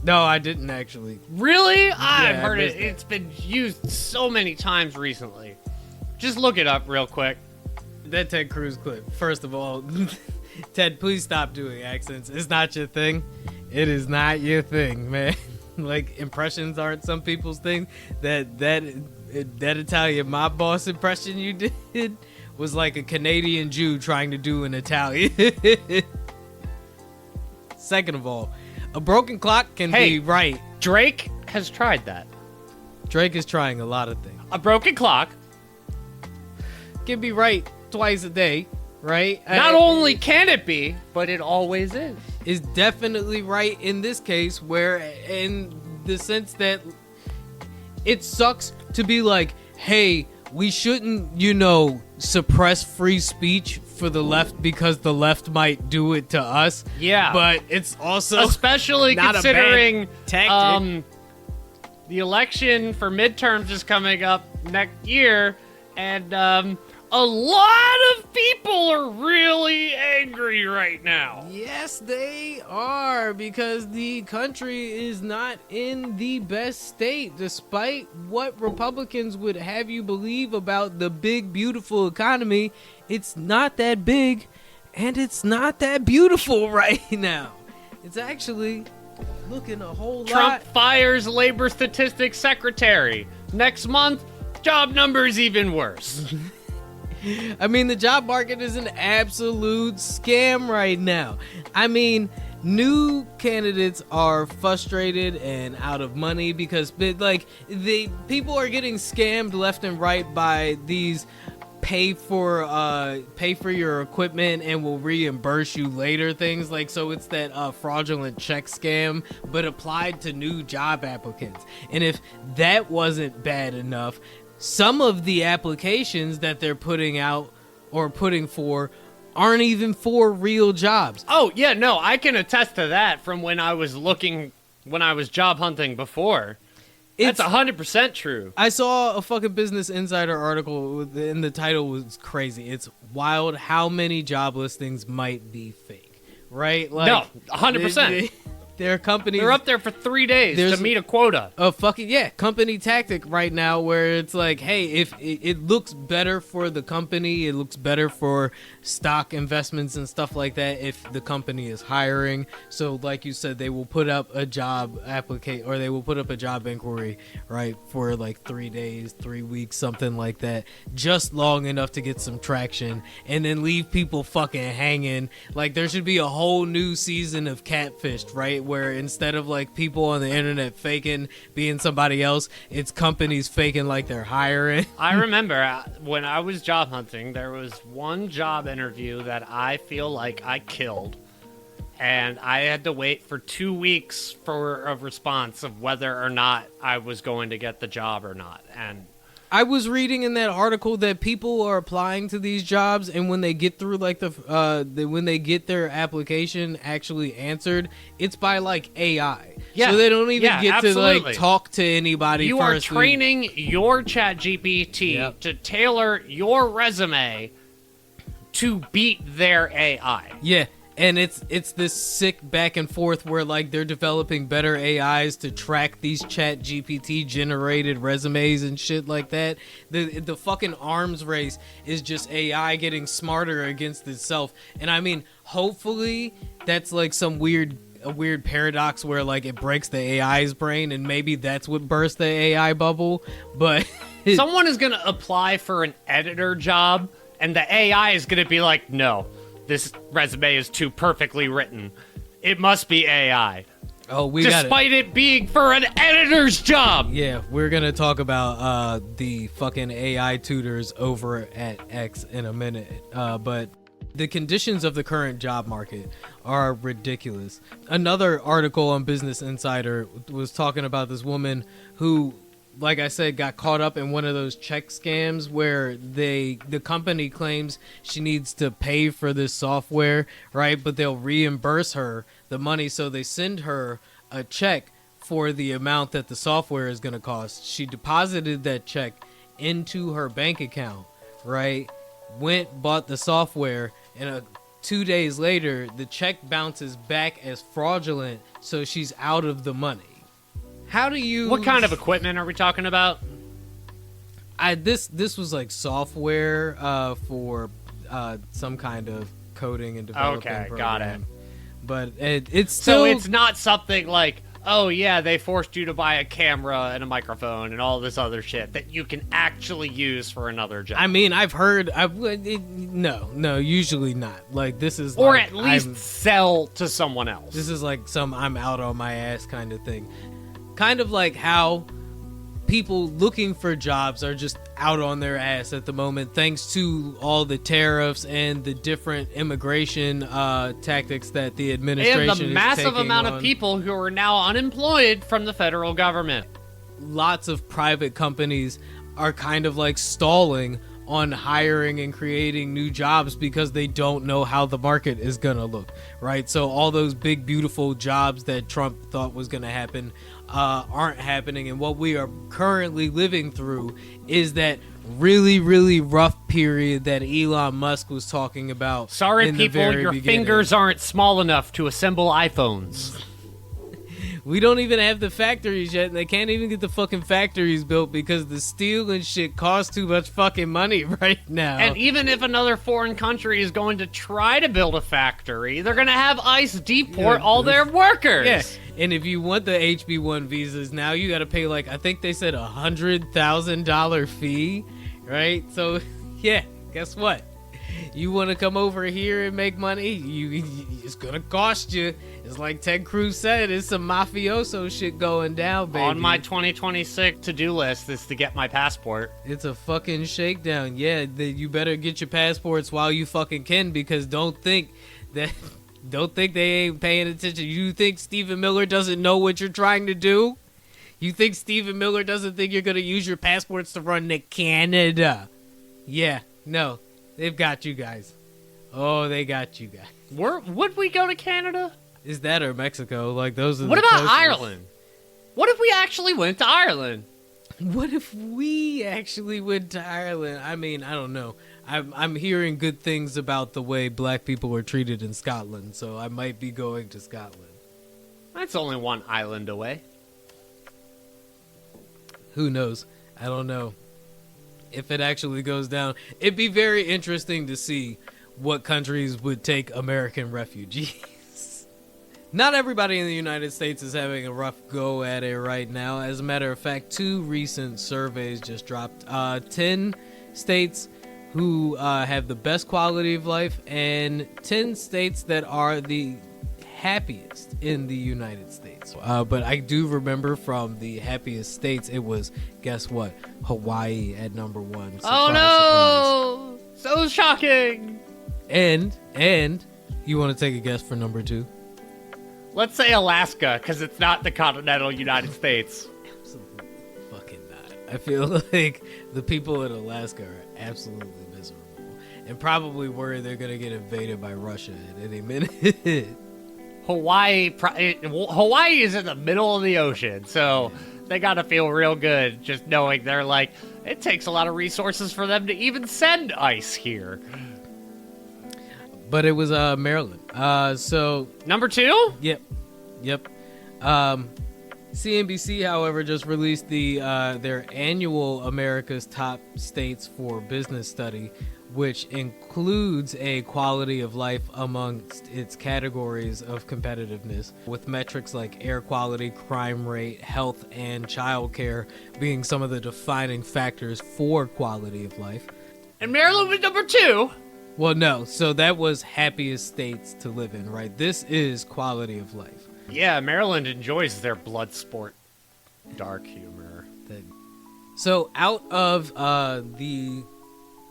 No, I didn't actually. Really? I've heard it. It's been used so many times recently. Just look it up real quick. That Ted Cruz clip. First of all, Ted, please stop doing accents. It's not your thing. It is not your thing, man. Like, impressions aren't some people's thing. That Italian mob boss impression you did was like a Canadian Jew trying to do an Italian. Second of all, a broken clock can be right. Drake has tried that. Drake is trying a lot of things. A broken clock can be right twice a day, right? Not only can it be, but it always is. Is definitely right in this case, where in the sense that it sucks to be like, hey, we shouldn't, you know, suppress free speech for the left because the left might do it to us. Yeah. But it's also especially not considering a bad tactic. The election for midterms is coming up next year, and a lot of people are really angry right now. Yes, they are, because the country is not in the best state, despite what Republicans would have you believe about the big, beautiful economy. It's not that big, and it's not that beautiful right now. It's actually looking a whole Trump lot. fires labor statistics secretary. Next month, job numbers even worse. I mean, the job market is an absolute scam right now. I mean, new candidates are frustrated and out of money because, like, people are getting scammed left and right by these pay for your equipment and will reimburse you later things. Like, so it's that fraudulent check scam, but applied to new job applicants. And if that wasn't bad enough, some of the applications that they're putting out or putting for aren't even for real jobs. Oh, yeah, no, I can attest to that from when I was job hunting before. That's 100% true. I saw a fucking Business Insider article and the title was crazy. It's wild how many job listings might be fake, right? Like, no, 100%. There are companies. They're up there for 3 days to meet a quota. A fucking company tactic right now where it's like, hey, if it looks better for the company, it looks better for stock investments and stuff like that if the company is hiring. So, like you said, they will put up a job application or they will put up a job inquiry, right, for like 3 days, 3 weeks, something like that, just long enough to get some traction, and then leave people fucking hanging. Like, there should be a whole new season of Catfished, right? Where instead of like people on the internet faking being somebody else, it's companies faking like they're hiring. I remember when I was job hunting, there was one job interview that I feel like I killed, and I had to wait for 2 weeks for a response of whether or not I was going to get the job or not. And I was reading in that article that people are applying to these jobs, and when they get through like when they get their application actually answered, it's by like AI. Yeah. So they don't even get absolutely. to like talk to anybody. You are training your ChatGPT to tailor your resume to beat their AI. Yeah. And it's this sick back and forth where like they're developing better AIs to track these chat GPT generated resumes and shit like that. The fucking arms race is just AI getting smarter against itself. And I mean, hopefully that's like a weird paradox where like it breaks the AI's brain, and maybe that's what burst the AI bubble. But someone is gonna apply for an editor job, and the AI is gonna be like, no. This resume is too perfectly written. It must be AI. Oh, we got it. Despite it being for an editor's job. Yeah, we're going to talk about the fucking AI tutors over at X in a minute. But the conditions of the current job market are ridiculous. Another article on Business Insider was talking about this woman who, like I said, got caught up in one of those check scams where the company claims she needs to pay for this software, right? But they'll reimburse her the money, so they send her a check for the amount that the software is going to cost. She deposited that check into her bank account, right? Went, bought the software, and 2 days later, the check bounces back as fraudulent, so she's out of the money. How do you... What kind of equipment are we talking about? This was like software for some kind of coding and developing program. Got it. But it's still... So it's not something like, oh yeah, they forced you to buy a camera and a microphone and all this other shit that you can actually use for another job. I mean, I've heard... No, usually not. Like, this is or like, at least sell to someone else. This is like some I'm out on my ass kind of thing. Kind of like how people looking for jobs are just out on their ass at the moment thanks to all the tariffs and the different immigration tactics that the administration is taking and the massive amount of people who are now unemployed from the federal government. Lots of private companies are kind of like stalling on hiring and creating new jobs because they don't know how the market is gonna look, right? So all those big beautiful jobs that Trump thought was gonna happen aren't happening, and what we are currently living through is that really, really rough period that Elon Musk was talking about. Sorry, in the people, very your beginning. fingers aren't small enough to assemble iPhones. We don't even have the factories yet, and they can't even get the fucking factories built because the steel and shit costs too much fucking money right now. And even if another foreign country is going to try to build a factory, they're going to have ICE deport all their workers. Yeah, and if you want the HB1 visas now, you got to pay like, I think they said $100,000 fee, right? So, yeah, guess what? You want to come over here and make money? It's gonna cost you. It's like Ted Cruz said. It's some mafioso shit going down, baby. On my 2026 to-do list is to get my passport. It's a fucking shakedown. Yeah, you better get your passports while you fucking can, because don't think they ain't paying attention. You think Stephen Miller doesn't know what you're trying to do? You think Stephen Miller doesn't think you're gonna use your passports to run to Canada? Yeah, no. They've got you guys. Oh, they got you guys. Would we go to Canada? Is that or Mexico? Like, those are What the about closest. Ireland? What if we actually went to Ireland? What if we actually went to Ireland? I mean, I don't know. I'm hearing good things about the way black people are treated in Scotland, so I might be going to Scotland. That's only one island away. Who knows? I don't know. If it actually goes down, it'd be very interesting to see what countries would take American refugees. Not everybody in the United States is having a rough go at it right now. As a matter of fact, 2 recent surveys just dropped. 10 states who have the best quality of life, and 10 states that are the happiest in the United States. But I do remember from the happiest states, it was, guess what? Hawaii at number 1. Oh no! So shocking! And you want to take a guess for number 2? Let's say Alaska, because it's not the continental United States. Absolutely fucking not. I feel like the people in Alaska are absolutely miserable, and probably worried they're gonna get invaded by Russia at any minute. Hawaii is in the middle of the ocean, so they gotta feel real good just knowing they're like, it takes a lot of resources for them to even send ice here. but it was Maryland. So Number 2? yep. CNBC, however, just released their annual America's Top States for Business study, which includes a quality of life amongst its categories of competitiveness, with metrics like air quality, crime rate, health, and childcare being some of the defining factors for quality of life. And Maryland was number 2. Well, no, so that was happiest states to live in, right? This is quality of life. Yeah, Maryland enjoys their blood sport dark humor. So out of the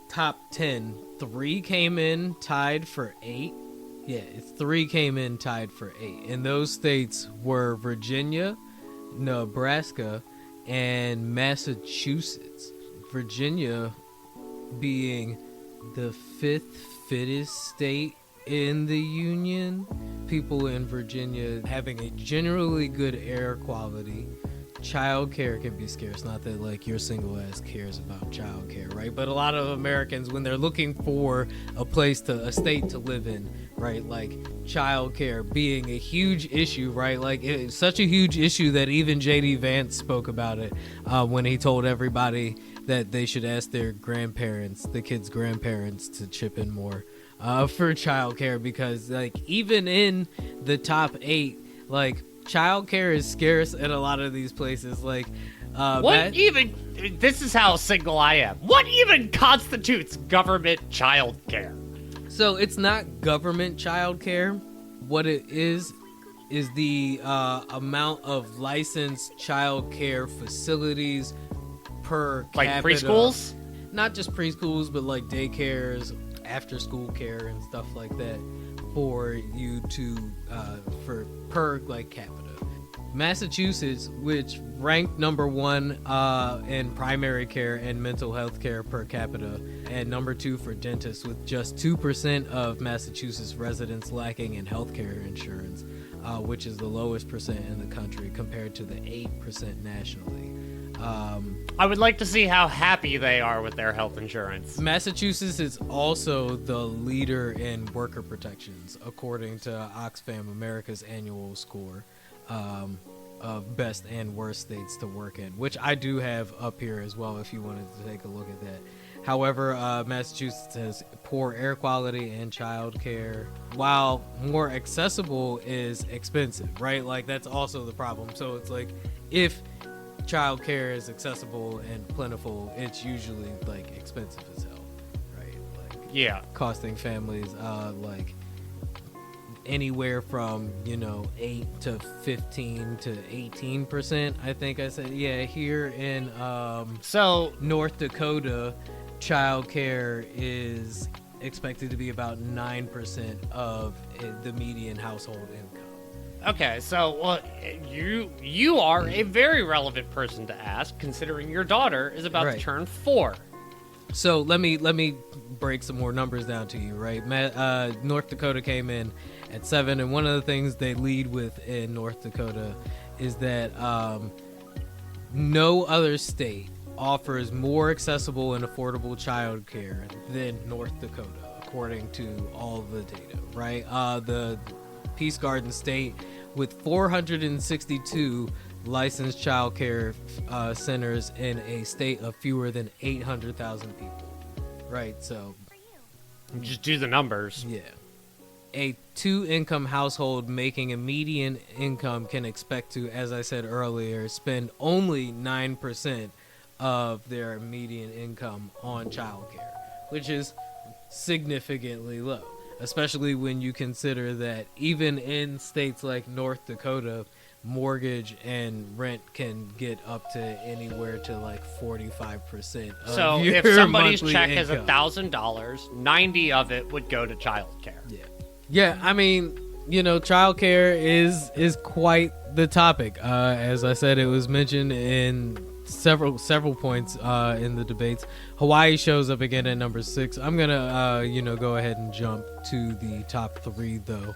top 10, 3 came in tied for 8. Yeah, 3 came in tied for 8. And those states were Virginia, Nebraska, and Massachusetts. Virginia being the 5th fittest state in the union. People in Virginia having a generally good air quality. Childcare can be scarce. Not that like your single ass cares about childcare, right? But a lot of Americans, when they're looking for a state to live in, right? Like childcare being a huge issue, right? Like it's such a huge issue that even JD Vance spoke about it when he told everybody that they should ask their grandparents, the kids' grandparents, to chip in more for childcare, because like even in the top 8, like childcare is scarce in a lot of these places. Like this is how single I am. What even constitutes government childcare? So it's not government childcare. What it is the amount of licensed childcare facilities per like capita. Preschools? Not just preschools, but like daycares, after school care, and stuff like that for you to for per like capita. Massachusetts, which ranked number 1 in primary care and mental health care per capita, and number 2 for dentists, with just 2% of Massachusetts residents lacking in healthcare insurance, which is the lowest percent in the country compared to the 8% nationally. I would like to see how happy they are with their health insurance. Massachusetts is also the leader in worker protections, according to Oxfam America's annual score of best and worst states to work in, which I do have up here as well if you wanted to take a look at that. However, Massachusetts has poor air quality and child care, while more accessible is expensive, right? Like that's also the problem. So it's like if child care is accessible and plentiful, it's usually like expensive as hell, right? Like yeah, costing families like anywhere from 8 to 15 to 18%. I think I said here in North Dakota, child care is expected to be about 9% of the median household income. Okay, so you are a very relevant person to ask, considering your daughter is about to turn 4. So let me break some more numbers down to you, right? North Dakota came in at 7, and one of the things they lead with in North Dakota is that no other state offers more accessible and affordable child care than North Dakota, according to all the data, right? The Peace Garden State, with 462 licensed child care centers in a state of fewer than 800,000 people, right? So just do the numbers. Yeah. A 2-income household making a median income can expect to, as I said earlier, spend only 9% of their median income on childcare, which is significantly low, especially when you consider that even in states like North Dakota, mortgage and rent can get up to anywhere to like so so your if somebody's monthly check is income. $1,000, 90 of it would go to childcare. Yeah, I mean, childcare is quite the topic. As I said, it was mentioned in several points in the debates. Hawaii shows up again at number 6. I'm gonna go ahead and jump to the top 3 though.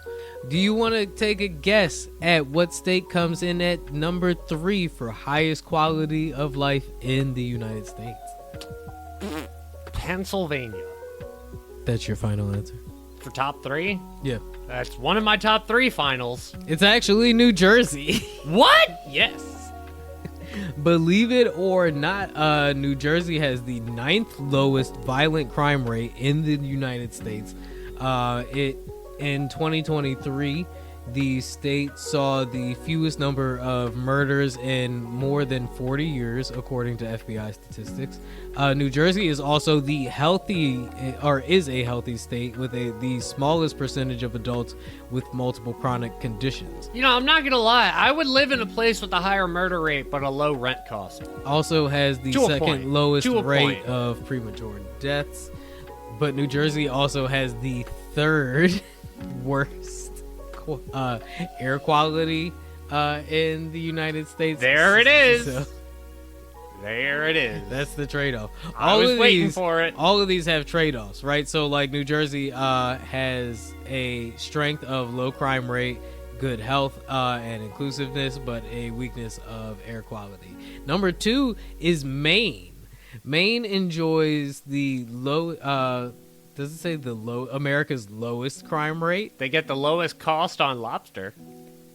Do you want to take a guess at what state comes in at number 3 for highest quality of life in the United States? Pennsylvania. That's your final answer? For top 3? Yeah. That's one of my top 3 finals. It's actually New Jersey. What? Yes. Believe it or not, New Jersey has the 9th lowest violent crime rate in the United States. In 2023, the state saw the fewest number of murders in more than 40 years, according to FBI statistics. New Jersey is also is a healthy state with the smallest percentage of adults with multiple chronic conditions. You know, I'm not gonna lie. I would live in a place with a higher murder rate, but a low rent cost. Also has the To a second point. lowest To a rate point. of premature deaths. But New Jersey also has the 3rd worst air quality in the United States. There it is. So There it is. that's the trade-off. I was waiting for it. All of these have trade-offs, right? So like New Jersey has a strength of low crime rate, good health and inclusiveness, but a weakness of air quality. Number 2 is Maine. Maine enjoys the low does it say America's lowest crime rate? They get the lowest cost on lobster.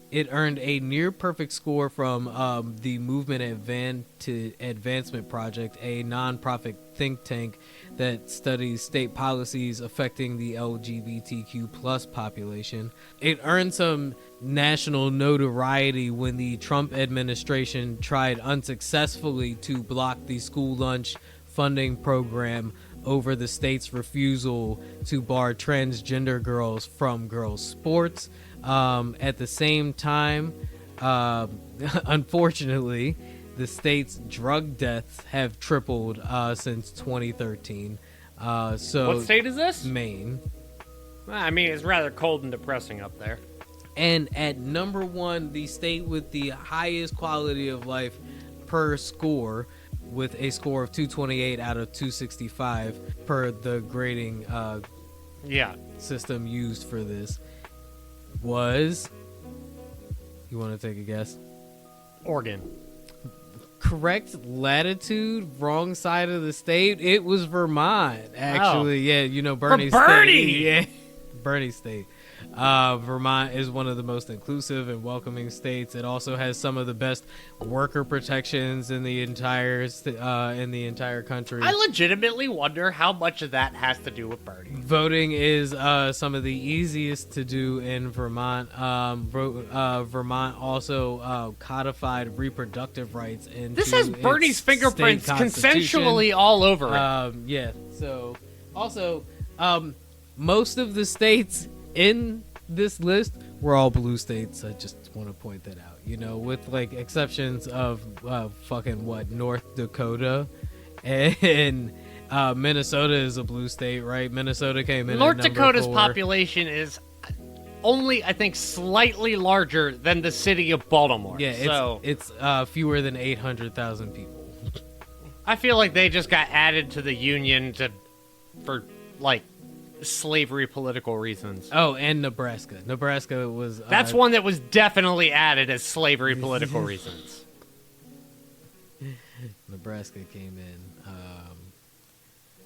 It earned a near perfect score from the Movement Advancement Project, a nonprofit think tank that studies state policies affecting the LGBTQ plus population. It earned some national notoriety when the Trump administration tried unsuccessfully to block the school lunch funding program over the state's refusal to bar transgender girls from girls' sports. At the same time, unfortunately, the state's drug deaths have tripled since 2013. So What state is this? Maine. I mean, it's rather cold and depressing up there. And at number 1, the state with the highest quality of life per score, with a score of 228 out of 265 per the grading Yeah. system used for this, was, you want to take a guess? Oregon. Correct latitude, wrong side of the state. It was Vermont, actually. Yeah, you know, Bernie's Bernie! state. Yeah, Bernie's state. Vermont is one of the most inclusive and welcoming states. It also has some of the best worker protections in the entire country. I legitimately wonder how much of that has to do with Bernie. Voting is some of the easiest to do in Vermont. Vermont also codified reproductive rights into This has its Bernie's fingerprints state constitution. consensually all over it. Yeah. So also, most of the states in this list were all blue states. I just want to point that out. You know, with like exceptions of North Dakota and Minnesota is a blue state, right? Minnesota came in. North at number Dakota's 4. population is only, I think, slightly larger than the city of Baltimore. Yeah, it's fewer than 800,000 people. I feel like they just got added to the union for like slavery political reasons. Oh, and Nebraska. Nebraska was That's one that was definitely added as slavery political reasons. Nebraska came in.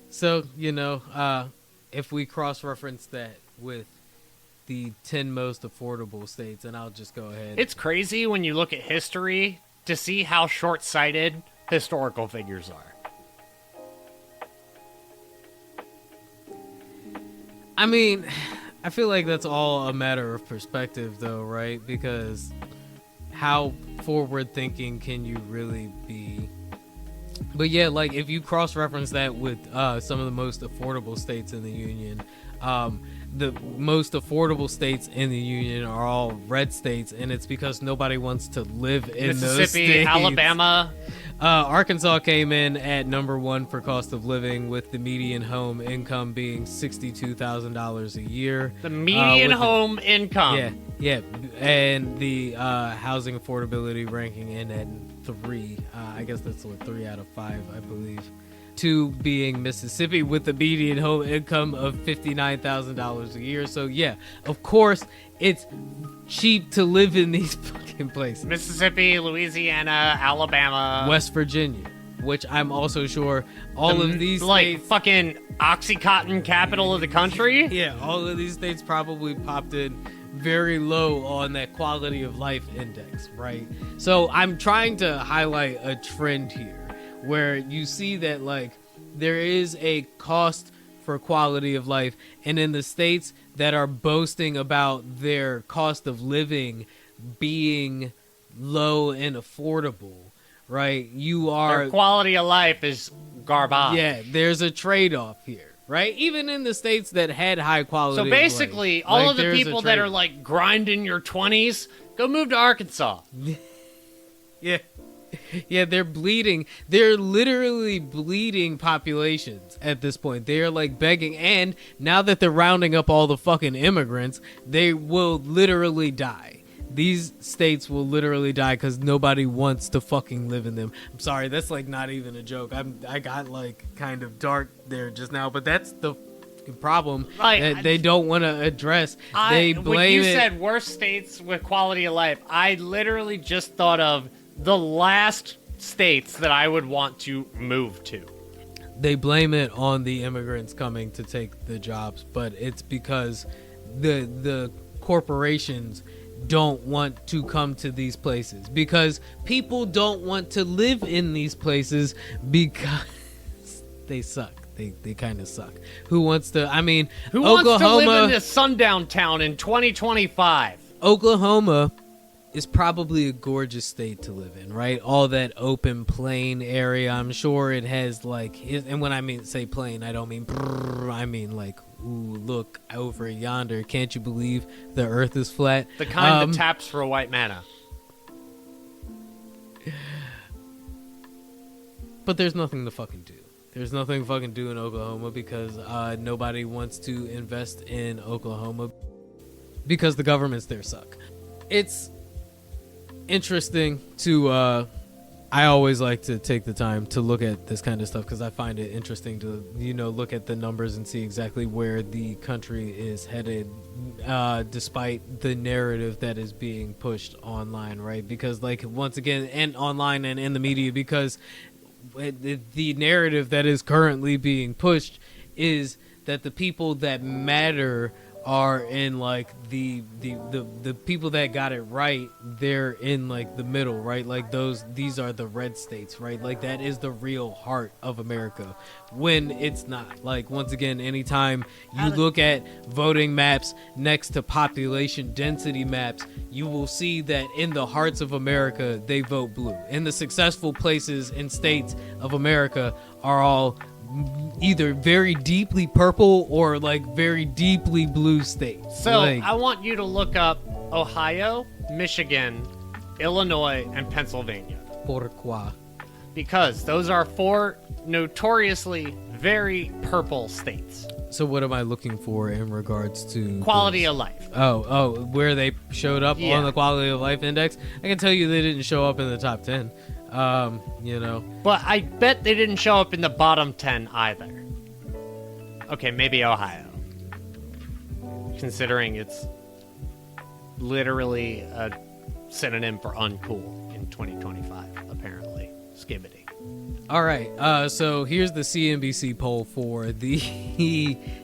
So, you know, if we cross-reference that with the 10 most affordable states, and I'll just go ahead. It's crazy when you look at history to see how short-sighted historical figures are. I mean, I feel like that's all a matter of perspective, though, right? Because how forward-thinking can you really be? But yeah, like if you cross-reference that with some of the most affordable states in the union, the most affordable states in the union are all red states, and it's because nobody wants to live in those Mississippi, states. Alabama. Arkansas came in at number 1 for cost of living, with the median home income being $62,000 a year. The median with home income. Yeah, and the housing affordability ranking in at 3. I guess that's like 3 out of 5, I believe. 2 being Mississippi with the median home income of $59,000 a year. So yeah, of course, it's cheap to live in these fucking places. Mississippi, Louisiana, Alabama. West Virginia. which I'm also sure all of these like states, fucking Oxycontin capital of the country. yeah, all of these states probably popped in very low on that quality of life index, right? So I'm trying to highlight a trend here where you see that like there is a cost for quality of life, and in the states that are boasting about their cost of living being low and affordable, right? Their quality of life is garbage. Yeah, there's a trade-off here, right? Even in the states that had high quality So basically, of life, all of the people that are like grinding your 20s, go move to Arkansas. yeah. Yeah, they're bleeding. They're literally bleeding populations at this point. They're like begging, and now that they're rounding up all the fucking immigrants, they will literally die. These states will literally die because nobody wants to fucking live in them. I'm sorry, that's like not even a joke. I got like kind of dark there just now, but that's the problem that they don't want to address. They blame when you it. said worst states with quality of life, I literally just thought of the last states that I would want to move to. They blame it on the immigrants coming to take the jobs, but it's because the corporations don't want to come to these places, because people don't want to live in these places because they suck. They kind of suck. Who wants to? I mean, Who Oklahoma, wants to live in this sundown town in 2025? Oklahoma is probably a gorgeous state to live in, right? All that open plain area. I'm sure it has like, and when I mean say plain, I don't mean brrr, I mean like, ooh, look over yonder. Can't you believe the earth is flat? The kind that taps for a white mana. But there's nothing to fucking do. There's nothing to fucking do in Oklahoma because nobody wants to invest in Oklahoma because the governments there suck. It's interesting to I always like to take the time to look at this kind of stuff because I find it interesting to look at the numbers and see exactly where the country is headed, despite the narrative that is being pushed online, right? Because like once again, and online and in the media, because the narrative that is currently being pushed is that the people that matter are in like the people that got it right. They're in like the middle, right? Like these are the red states, right? Like that is the real heart of America, when it's not. Like once again, anytime you look at voting maps next to population density maps, you will see that in the hearts of America they vote blue, and the successful places and states of America are all either very deeply purple or like very deeply blue states. So like, I want you to look up Ohio, Michigan, Illinois, and Pennsylvania. Pourquoi? Because those are 4 notoriously very purple states. So what am I looking for in regards to Quality of life. Oh, where they showed up on the quality of life index? I can tell you they didn't show up in the top 10. But I bet they didn't show up in the bottom 10 either. Okay, maybe Ohio. Considering it's literally a synonym for uncool in 2025, apparently. Skibbity. All right, so here's the CNBC poll for the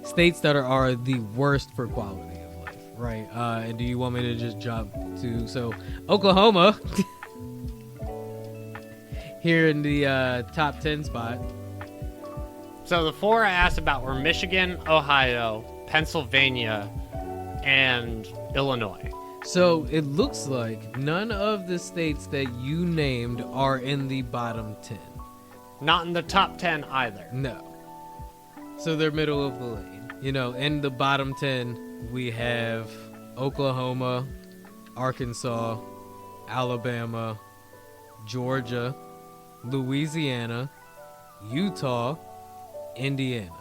states that are the worst for quality of life, right? And do you want me to just jump to, so Oklahoma here in the top 10 spot. So the 4 I asked about were Michigan, Ohio, Pennsylvania, and Illinois. So it looks like none of the states that you named are in the bottom 10. Not in the top 10 either. No. So they're middle of the lane. In the bottom 10, we have Oklahoma, Arkansas, Alabama, Georgia, Louisiana, Utah, Indiana,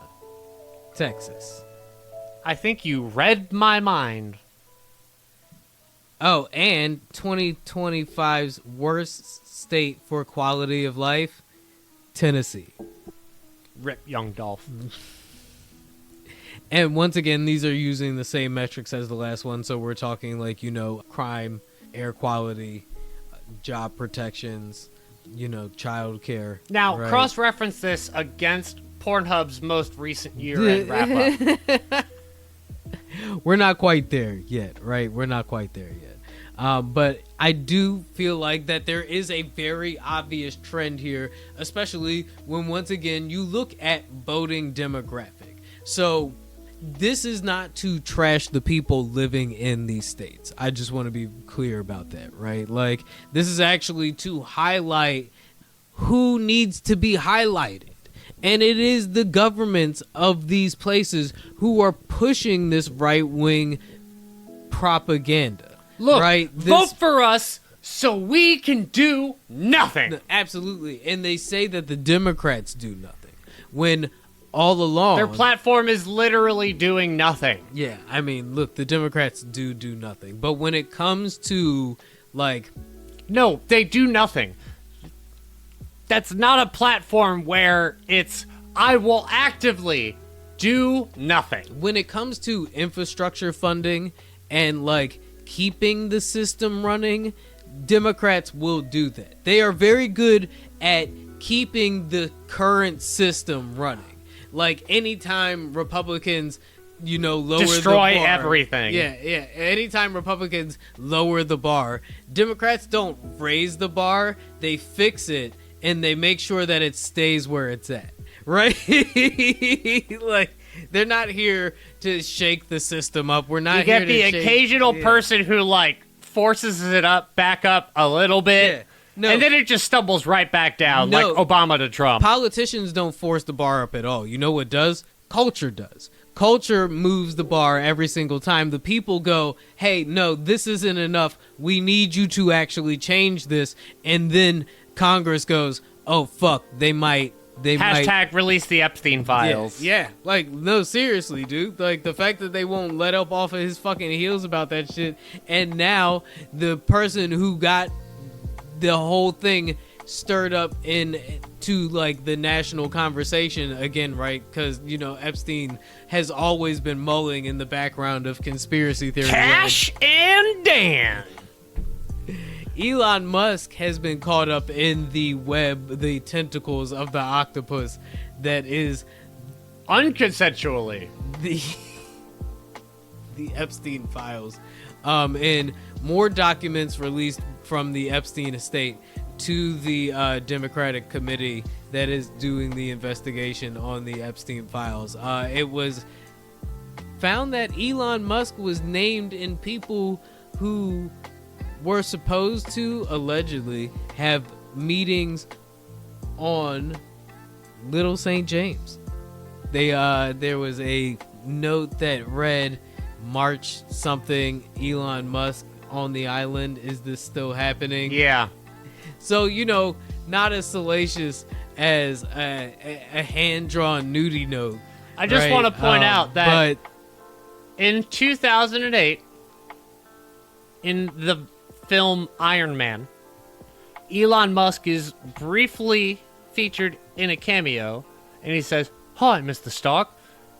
Texas. I think you read my mind. Oh, and 2025's worst state for quality of life, Tennessee. Rip Young Dolph. And once again, these are using the same metrics as the last one, so we're talking like, crime, air quality, job protections, child care. Now, right? cross-reference this against Pornhub's most recent year-end wrap-up. We're not quite there yet, right? We're not quite there yet. But I do feel like that there is a very obvious trend here, especially when, once again, you look at voting demographic. So this is not to trash the people living in these states. I just want to be clear about that, right? Like, this is actually to highlight who needs to be highlighted. And it is the governments of these places who are pushing this right-wing propaganda. Look, right? vote for us so we can do nothing. Absolutely. And they say that the Democrats do nothing, when all along their platform is literally doing nothing. Yeah, I mean, look, the Democrats do nothing. But when it comes to, like... No, they do nothing. That's not a platform where it's, I will actively do nothing. When it comes to infrastructure funding and, like, keeping the system running, Democrats will do that. They are very good at keeping the current system running. Like, anytime Republicans, lower destroy the bar, everything. Yeah. Anytime Republicans lower the bar, Democrats don't raise the bar, they fix it, and they make sure that it stays where it's at. Right? Like, they're not here to shake the system up. We're not here to You get the occasional person who, like, forces it back up a little bit. Yeah. No. And then it just stumbles right back down, like Obama to Trump. Politicians don't force the bar up at all. You know what does? Culture does. Culture moves the bar every single time. The people go, hey, no, this isn't enough. We need you to actually change this. And then Congress goes, oh, fuck, they might. Hashtag release the Epstein files. Yeah, like, no, seriously, dude. Like, the fact that they won't let up off of his fucking heels about that shit. And now the person who got the whole thing stirred up into, like, the national conversation again, right? Because, Epstein has always been mulling in the background of conspiracy theory. Cash and Dan. Elon Musk has been caught up in the web, the tentacles of the octopus that is unconsensually the Epstein files. And more documents released from the Epstein estate to the Democratic committee that is doing the investigation on the Epstein files. It was found that Elon Musk was named in people who were supposed to allegedly have meetings on Little St. James. There was a note that read March something Elon Musk on the island. Is this still happening? Yeah. So, not as salacious as a hand-drawn nudie note. I just want to point out that but in 2008, in the film Iron Man, Elon Musk is briefly featured in a cameo, and he says, "Hi, Mr. Stark,"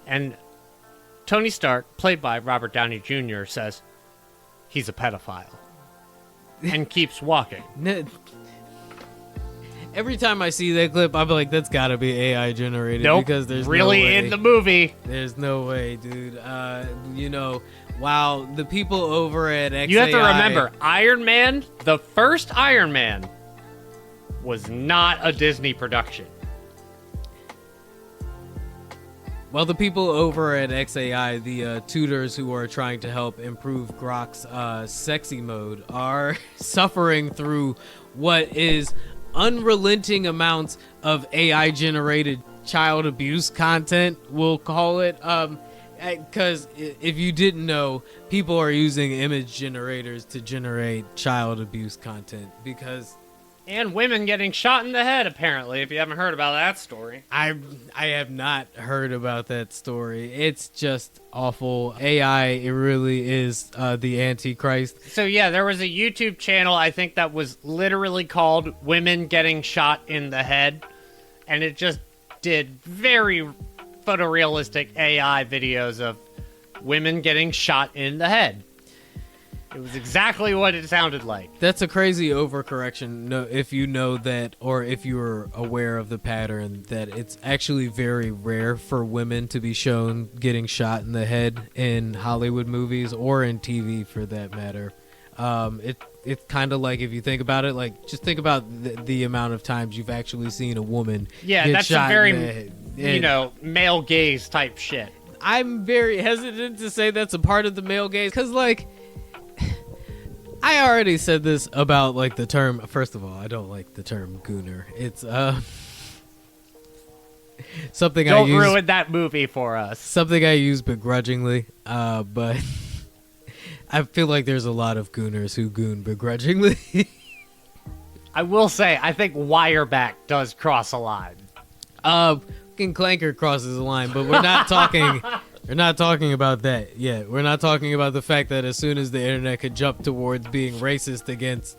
and Tony Stark, played by Robert Downey Jr., says, "He's a pedophile," and keeps walking. Every time I see that clip, I'm like, that's gotta be AI generated. Nope, because there's really no way. in the movie. There's no way, dude. Wow, the people over at XAI... You have to remember, Iron Man, the first Iron Man, was not a Disney production. Well, the people over at XAI, the tutors who are trying to help improve Grok's sexy mode, are suffering through what is unrelenting amounts of AI-generated child abuse content, we'll call it. Because if you didn't know, people are using image generators to generate child abuse content because... And women getting shot in the head, apparently, if you haven't heard about that story. I have not heard about that story. It's just awful. AI, it really is the Antichrist. So yeah, there was a YouTube channel, I think, that was literally called Women Getting Shot in the Head. And it just did very photorealistic AI videos of women getting shot in the head. It was exactly what it sounded like. That's a crazy overcorrection. No, if you know that, or if you are aware of the pattern, that it's actually very rare for women to be shown getting shot in the head in Hollywood movies or in TV for that matter. It's kind of like, if you think about it, like just think about the amount of times you've actually seen a woman get that's shot a very, in the head. male gaze type shit. I'm very hesitant to say that's a part of the male gaze because, like, I already said this about, like, the term. First of all, I don't like the term gooner. It's something I use. Don't ruin that movie for us. Something I use begrudgingly, but I feel like there's a lot of gooners who goon begrudgingly. I will say, I think Wireback does cross a line. Fucking Clanker crosses the line, but we're not talking. We're not talking about that yet. We're not talking about the fact that as soon as the internet could jump towards being racist against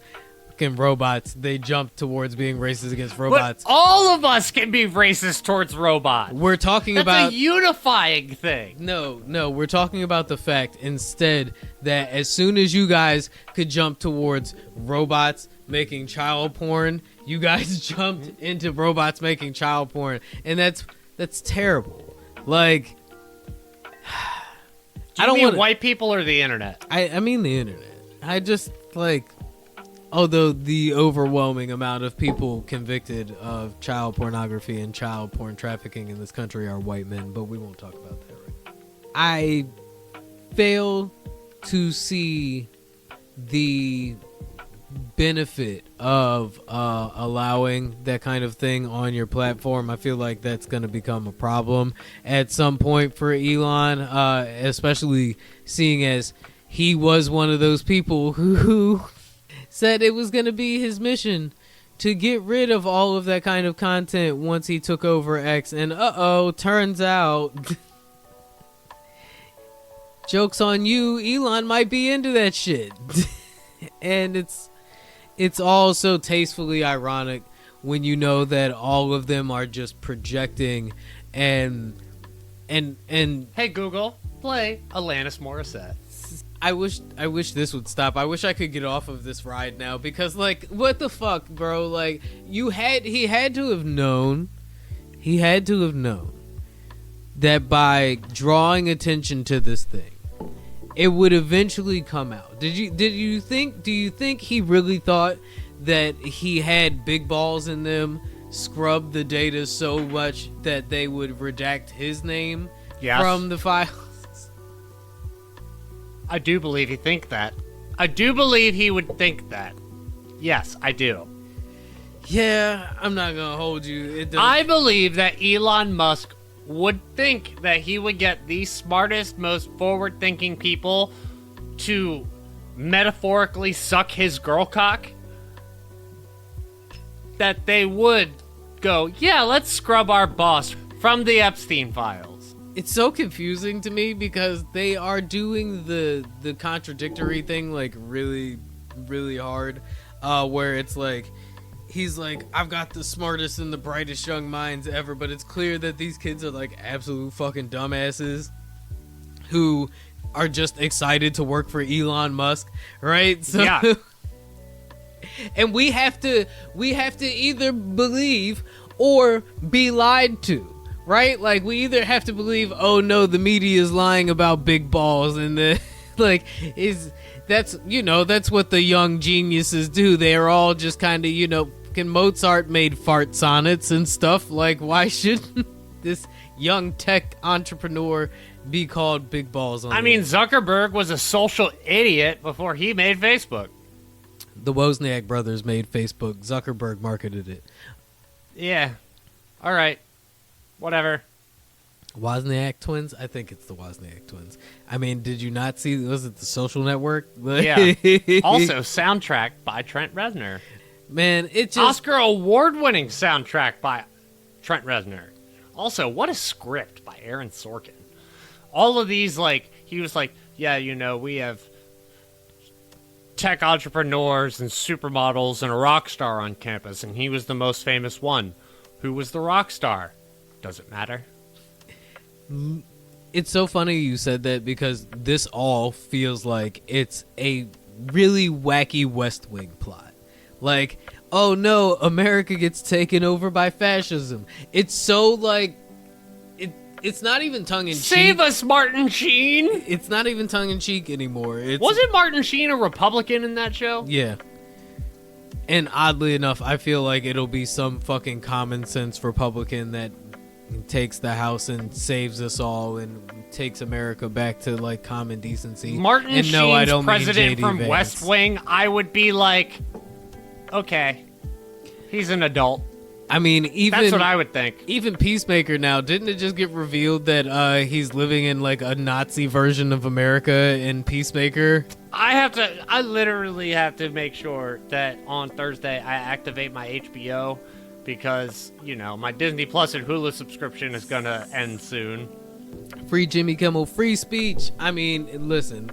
fucking robots, they jump towards being racist against robots. But all of us can be racist towards robots. We're talking That's about a unifying thing. No, we're talking about the fact instead that as soon as you guys could jump towards robots making child porn, you guys jumped into robots making child porn, and that's terrible. Like, I don't mean white people or the internet. I mean the internet. I just, like, although the overwhelming amount of people convicted of child pornography and child porn trafficking in this country are white men, but we won't talk about that right now. I fail to see the benefit of allowing that kind of thing on your platform. I feel like that's going to become a problem at some point for Elon, especially seeing as he was one of those people who said it was going to be his mission to get rid of all of that kind of content once he took over X, and turns out joke's on you, Elon might be into that shit. And it's all so tastefully ironic when you know that all of them are just projecting and Hey Google, play Alanis Morissette. I wish this would stop. I wish I could get off of this ride now because, like, what the fuck, bro? Like, he had to have known that by drawing attention to this thing, it would eventually come out. Do you think he really thought that he had big balls in them, scrub the data so much that they would redact his name from the files? I do believe he think that. I do believe he would think that. Yes, I do. Yeah, I'm not gonna hold you. I believe that Elon Musk would think that he would get the smartest, most forward-thinking people to metaphorically suck his girl cock. That they would go, yeah, let's scrub our boss from the Epstein files. It's so confusing to me because they are doing the contradictory thing, like, really, really hard, where it's like, he's like, I've got the smartest and the brightest young minds ever, but it's clear that these kids are, like, absolute fucking dumbasses who are just excited to work for Elon Musk, right? So, yeah. And we have to either believe or be lied to. Right? Like, we either have to believe, oh no, the media is lying about big balls, and that's what the young geniuses do. They're all just kind of, Mozart made fart sonnets and stuff. Like, why shouldn't this young tech entrepreneur be called big balls? I mean, Zuckerberg was a social idiot before he made Facebook. The Wozniak brothers made Facebook. Zuckerberg marketed it. Yeah. All right. Whatever. Wozniak twins? I think it's the Wozniak twins. I mean, did you not see, was it the Social Network? Yeah. Also, soundtrack by Trent Reznor. Man, it just... Oscar award-winning soundtrack by Trent Reznor. Also, what a script by Aaron Sorkin. All of these, like, he was like, yeah, we have tech entrepreneurs and supermodels and a rock star on campus, and he was the most famous one. Who was the rock star? Doesn't matter. It's so funny you said that because this all feels like it's a really wacky West Wing plot. Like, oh no, America gets taken over by fascism. It's so like, it's not even tongue-in-cheek. Save us, Martin Sheen! It's not even tongue-in-cheek anymore. Wasn't Martin Sheen a Republican in that show? Yeah. And oddly enough, I feel like it'll be some fucking common sense Republican that takes the House and saves us all and takes America back to like common decency. Martin and Sheen's no, I don't president mean JD from Vance. West Wing, I would be like, okay, he's an adult. I mean, even That's what I would think. Even Peacemaker now, didn't it just get revealed that he's living in like a Nazi version of America in Peacemaker? I literally have to make sure that on Thursday I activate my HBO because, you know, my Disney Plus and Hulu subscription is going to end soon. Free Jimmy Kimmel, free speech. I mean, listen,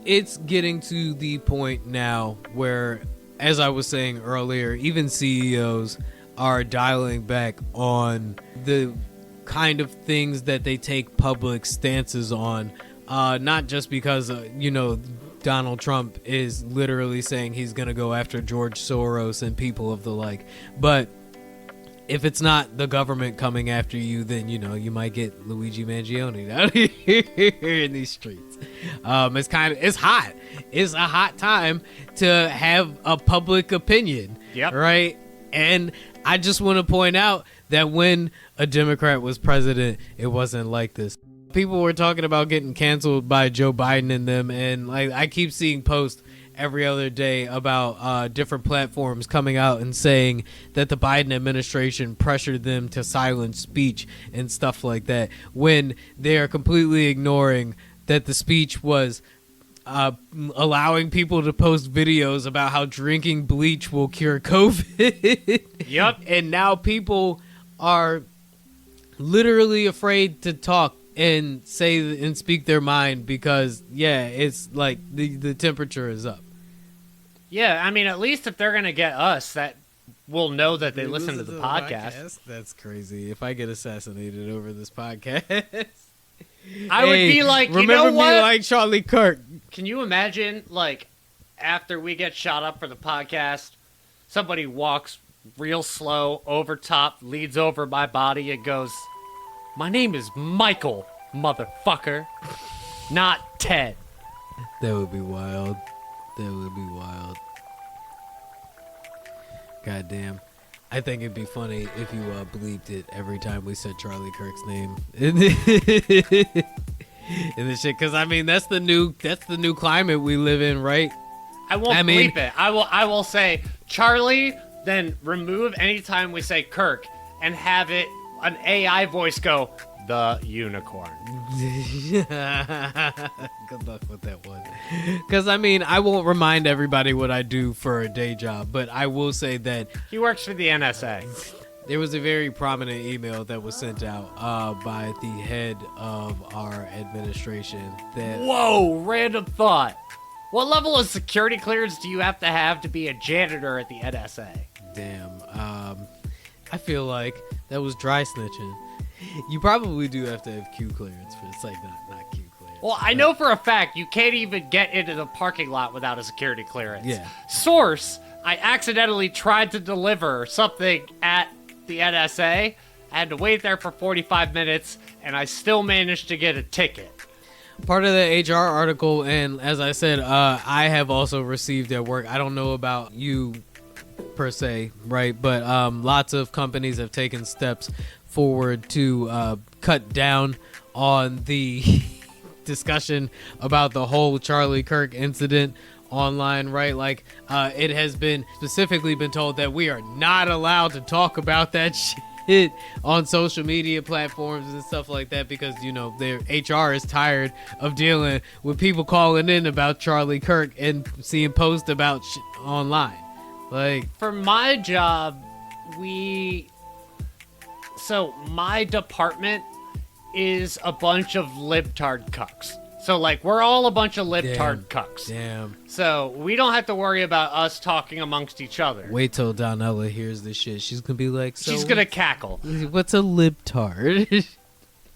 it's getting to the point now where, as I was saying earlier, even CEOs are dialing back on the kind of things that they take public stances on, not just because, you know, Donald Trump is literally saying he's going to go after George Soros and people of the like, but if it's not the government coming after you, then, you know, you might get Luigi Mangione down here in these streets. It's hot. It's a hot time to have a public opinion. Yep. Right? And I just want to point out that when a Democrat was president, it wasn't like this. People were talking about getting canceled by Joe Biden and them, and like I keep seeing posts every other day about different platforms coming out and saying that the Biden administration pressured them to silence speech and stuff like that, when they are completely ignoring that the speech was allowing people to post videos about how drinking bleach will cure COVID. Yep. And now people are literally afraid to talk and say and speak their mind because, yeah, it's like the temperature is up. Yeah, I mean, at least if they're going to get us, that we'll know that they listen to the podcast. That's crazy. If I get assassinated over this podcast, I would be like, you know remember what? me like Charlie Kirk. Can you imagine, like, after we get shot up for the podcast, somebody walks real slow over top, leads over my body, and goes, "My name is Michael, motherfucker, not Ted." That would be wild. That would be wild. Goddamn. I think it'd be funny if you bleeped it every time we said Charlie Kirk's name in this shit, because I mean that's the new climate we live in, right? I won't bleep it. I will say Charlie, then remove anytime we say Kirk and have it an AI voice go, "The unicorn." Good luck with that one. Because, I mean, I won't remind everybody what I do for a day job, but I will say that He works for the NSA. there was a very prominent email that was sent out by the head of our administration that... Whoa, random thought. What level of security clearance do you have to be a janitor at the NSA? Damn. I feel like that was dry snitching. You probably do have to have Q clearance for it's like not Q clearance. Well, I know for a fact you can't even get into the parking lot without a security clearance. Yeah. Source, I accidentally tried to deliver something at the NSA. I had to wait there for 45 minutes, and I still managed to get a ticket. Part of the HR article, and as I said, I have also received at work. I don't know about you per se, right? But lots of companies have taken steps forward to cut down on the discussion about the whole Charlie Kirk incident online, right? Like it has been specifically been told that we are not allowed to talk about that shit on social media platforms and stuff like that because, you know, their HR is tired of dealing with people calling in about Charlie Kirk and seeing posts about shit online. Like, for my job, my department is a bunch of libtard cucks. So, like, we're all a bunch of libtard cucks. Damn. So, we don't have to worry about us talking amongst each other. Wait till Donella hears this shit. She's gonna be like, so She's gonna cackle. What's a libtard?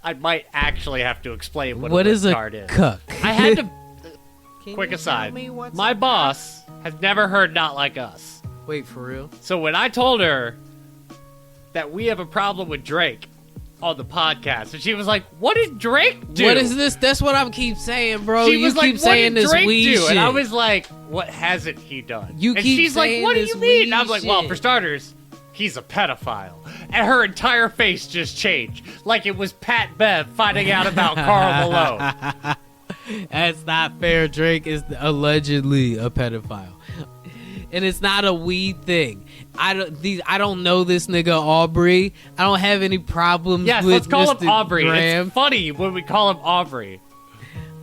I might actually have to explain what a is a libtard is. cuck? I had to... quick aside. My boss has never heard Not Like Us. Wait, for real? So when I told her that we have a problem with Drake on the podcast, and she was like, "What did Drake do? What is this?" That's what I keep saying, bro. She You was keep like, "What saying did this Drake weed do?" shit. And I was like, "What hasn't he done?" You and keep she's like, saying "What do this you mean?" And I'm weed like, "Well, shit. for starters, he's a pedophile." And her entire face just changed, like it was Pat Bev finding out about Karl Malone. That's not fair. Drake is allegedly a pedophile, and it's not a weed thing. I don't know this nigga Aubrey. I don't have any problems Yes, with let's call Mr. him Aubrey. Graham. It's funny when we call him Aubrey.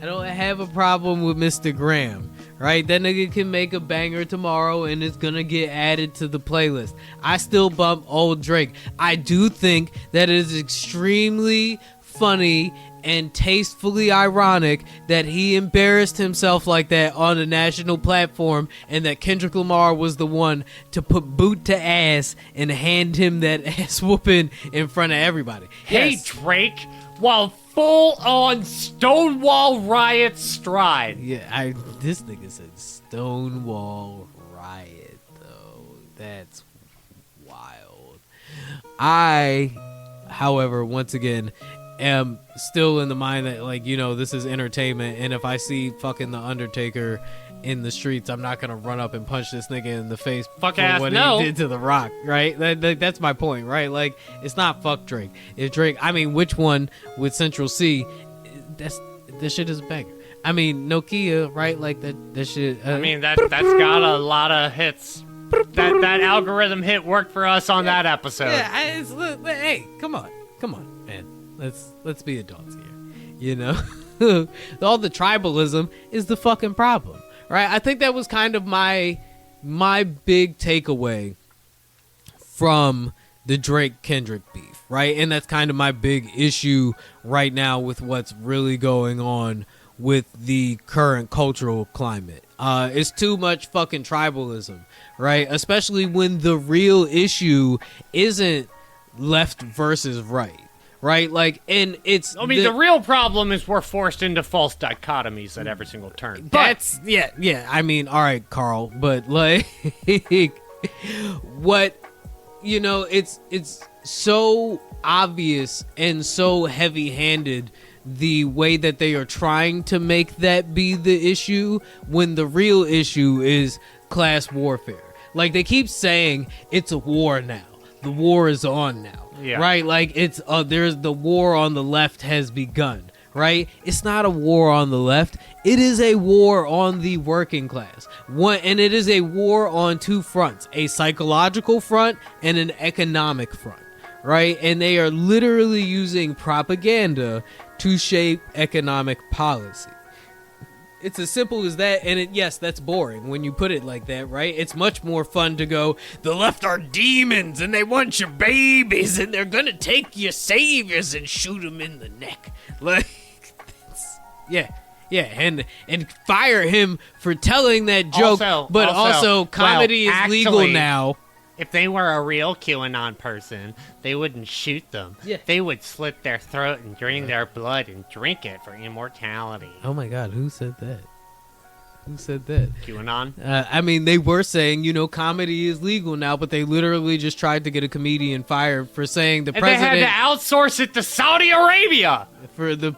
I don't have a problem with Mr. Graham, right? That nigga can make a banger tomorrow and it's gonna get added to the playlist. I still bump old Drake. I do think that it is extremely funny and tastefully ironic that he embarrassed himself like that on a national platform, and that Kendrick Lamar was the one to put boot to ass and hand him that ass whooping in front of everybody. Hey, Yes. Drake, while full on Stonewall riot stride. Yeah, this nigga said Stonewall riot though. That's wild. However, once again, am still in the mind that, like, you know, this is entertainment, and if I see fucking The Undertaker in the streets, I'm not gonna run up and punch this nigga in the face Fuck for ass, what no. he did to The Rock, right? That's my point, right? Like, it's not fuck Drake. If Drake, I mean, which one with Central C? This shit is a banger. I mean, Nokia, right? Like that shit. I mean, that's got a lot of hits. That algorithm hit worked for us on that episode. Yeah, hey, come on, man. Let's be adults here. You know, all the tribalism is the fucking problem, right? I think that was kind of my big takeaway from the Drake Kendrick beef, right? And that's kind of my big issue right now with what's really going on with the current cultural climate. It's too much fucking tribalism, right? Especially when the real issue isn't left versus right. Right, like, and it's. I mean, the real problem is we're forced into false dichotomies at every single turn. That's yeah. I mean, all right, Carl, but like, what, you know, it's so obvious and so heavy-handed the way that they are trying to make that be the issue, when the real issue is class warfare. Like, they keep saying it's a war now. The war is on now. Yeah. Right? Like, it's there's the war on the left has begun. Right? It's not a war on the left. It is a war on the working class. And it is a war on two fronts, a psychological front and an economic front. Right? And they are literally using propaganda to shape economic policy. It's as simple as that, and yes, that's boring when you put it like that, right? It's much more fun to go, the left are demons, and they want your babies, and they're gonna take your saviors and shoot them in the neck. Like, yeah, and fire him for telling that joke, but also comedy is legal now. If they were a real QAnon person, they wouldn't shoot them. Yeah. They would slit their throat and drain their blood and drink it for immortality. Oh my God, who said that? Who said that? QAnon? I mean, they were saying, you know, comedy is legal now, but they literally just tried to get a comedian fired for saying the president. They had to outsource it to Saudi Arabia. For the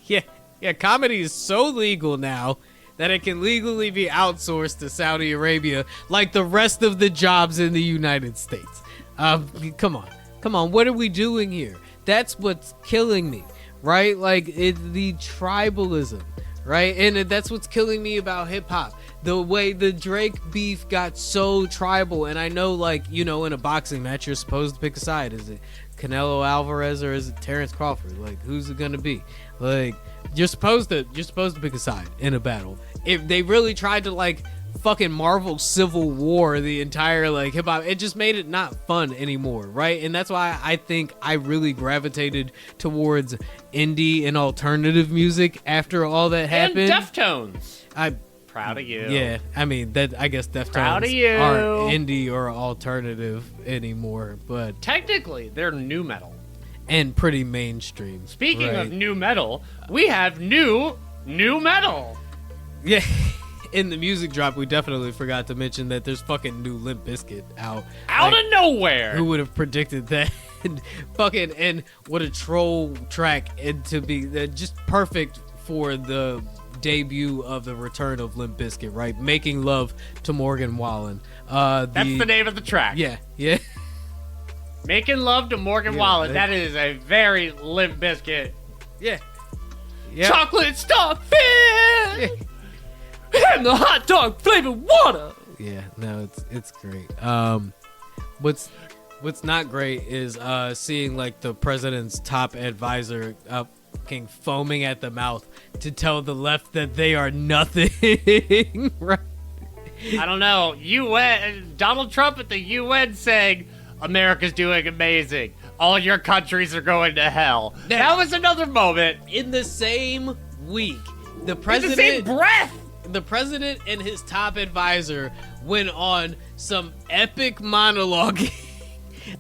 yeah, comedy is so legal now that it can legally be outsourced to Saudi Arabia, like the rest of the jobs in the United States. Come on, what are we doing here? That's what's killing me, right? Like, it's the tribalism, right? And that's what's killing me about hip hop. The way the Drake beef got so tribal, and I know, like, you know, in a boxing match, you're supposed to pick a side. Is it Canelo Alvarez or is it Terrence Crawford? Like, who's it gonna be? Like, you're supposed to pick a side in a battle. If they really tried to, like, fucking Marvel Civil War the entire, like, hip hop, it just made it not fun anymore, right? And that's why I think I really gravitated towards indie and alternative music after all that happened. And Deftones. Proud of you. Yeah, I mean, that, I guess Deftones Proud of you. aren't indie or alternative anymore, but Technically, they're new metal. and pretty mainstream. Speaking right? of new metal, we have new metal. Yeah. In the music drop, we definitely forgot to mention that there's fucking new Limp Bizkit out. Out Like, of nowhere. who would have predicted that? Fucking, and what a troll track, and to be just perfect for the debut of the return of Limp Bizkit, right? Making Love to Morgan Wallen. That's the name of the track. Yeah. Making Love to Morgan Wallen. That is a very Limp Bizkit. Yeah. Chocolate starfish and the hot dog flavored water. Yeah, no, it's great. What's not great is seeing like the president's top advisor foaming at the mouth to tell the left that they are nothing. Right? I don't know. Donald Trump at the UN saying America's doing amazing. All your countries are going to hell. That was another moment. In the same week, the president, in the same breath, the president and his top advisor went on some epic monologue.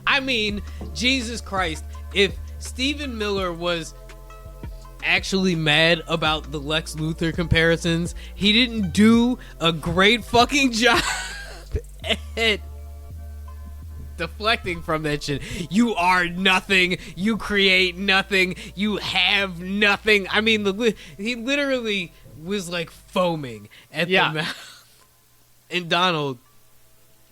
I mean, Jesus Christ, if Stephen Miller was actually mad about the Lex Luthor comparisons, he didn't do a great fucking job at deflecting from that shit. You are nothing. You create nothing. You have nothing. I mean, he literally was like foaming at the mouth. And Donald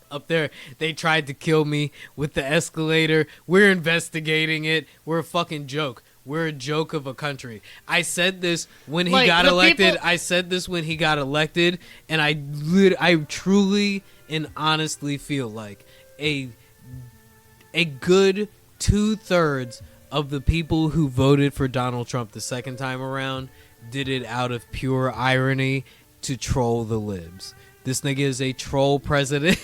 up there, they tried to kill me with the escalator. We're investigating it. We're a fucking joke. We're a joke of a country. I said this when he got elected. I said this when he got elected, and I truly and honestly feel like a good 2/3 of the people who voted for Donald Trump the second time around did it out of pure irony to troll the libs. This nigga is a troll president.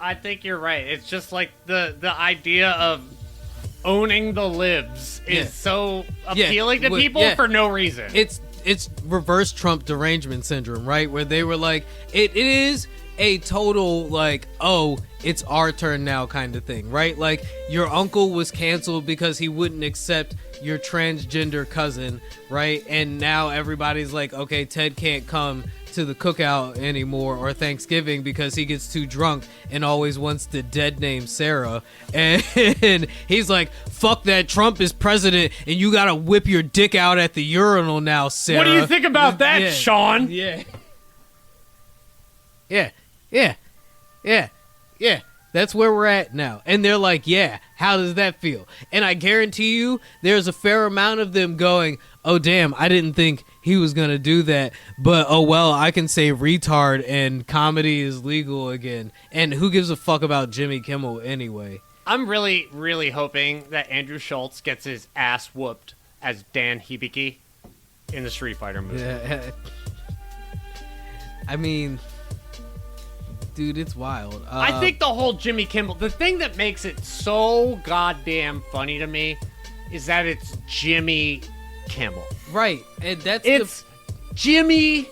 I think you're right. It's just like the idea of owning the libs is so appealing to people for no reason. It's reverse Trump derangement syndrome, right? Where they were like, it is a total like, oh, it's our turn now kind of thing, right? Like your uncle was canceled because he wouldn't accept your transgender cousin, right? And now everybody's like, okay, Ted can't come to the cookout anymore or Thanksgiving because he gets too drunk and always wants the dead name Sarah. And he's like, fuck that, Trump is president and you gotta whip your dick out at the urinal now, Sarah. What do you think about that, Sean? Yeah. That's where we're at now. And they're like, yeah, how does that feel? And I guarantee you there's a fair amount of them going, oh, damn, I didn't think he was going to do that. But, oh, well, I can say retard and comedy is legal again. And who gives a fuck about Jimmy Kimmel anyway? I'm really, really hoping that Andrew Schultz gets his ass whooped as Dan Hibiki in the Street Fighter movie. Yeah. I mean, dude, it's wild. I think the whole Jimmy Kimmel, the thing that makes it so goddamn funny to me is that it's Jimmy Kimmel. Right. And it's Jimmy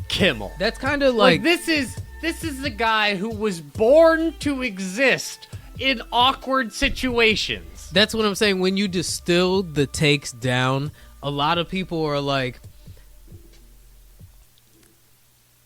Kimmel. That's kind of like this is the guy who was born to exist in awkward situations. That's what I'm saying. When you distill the takes down, a lot of people are like,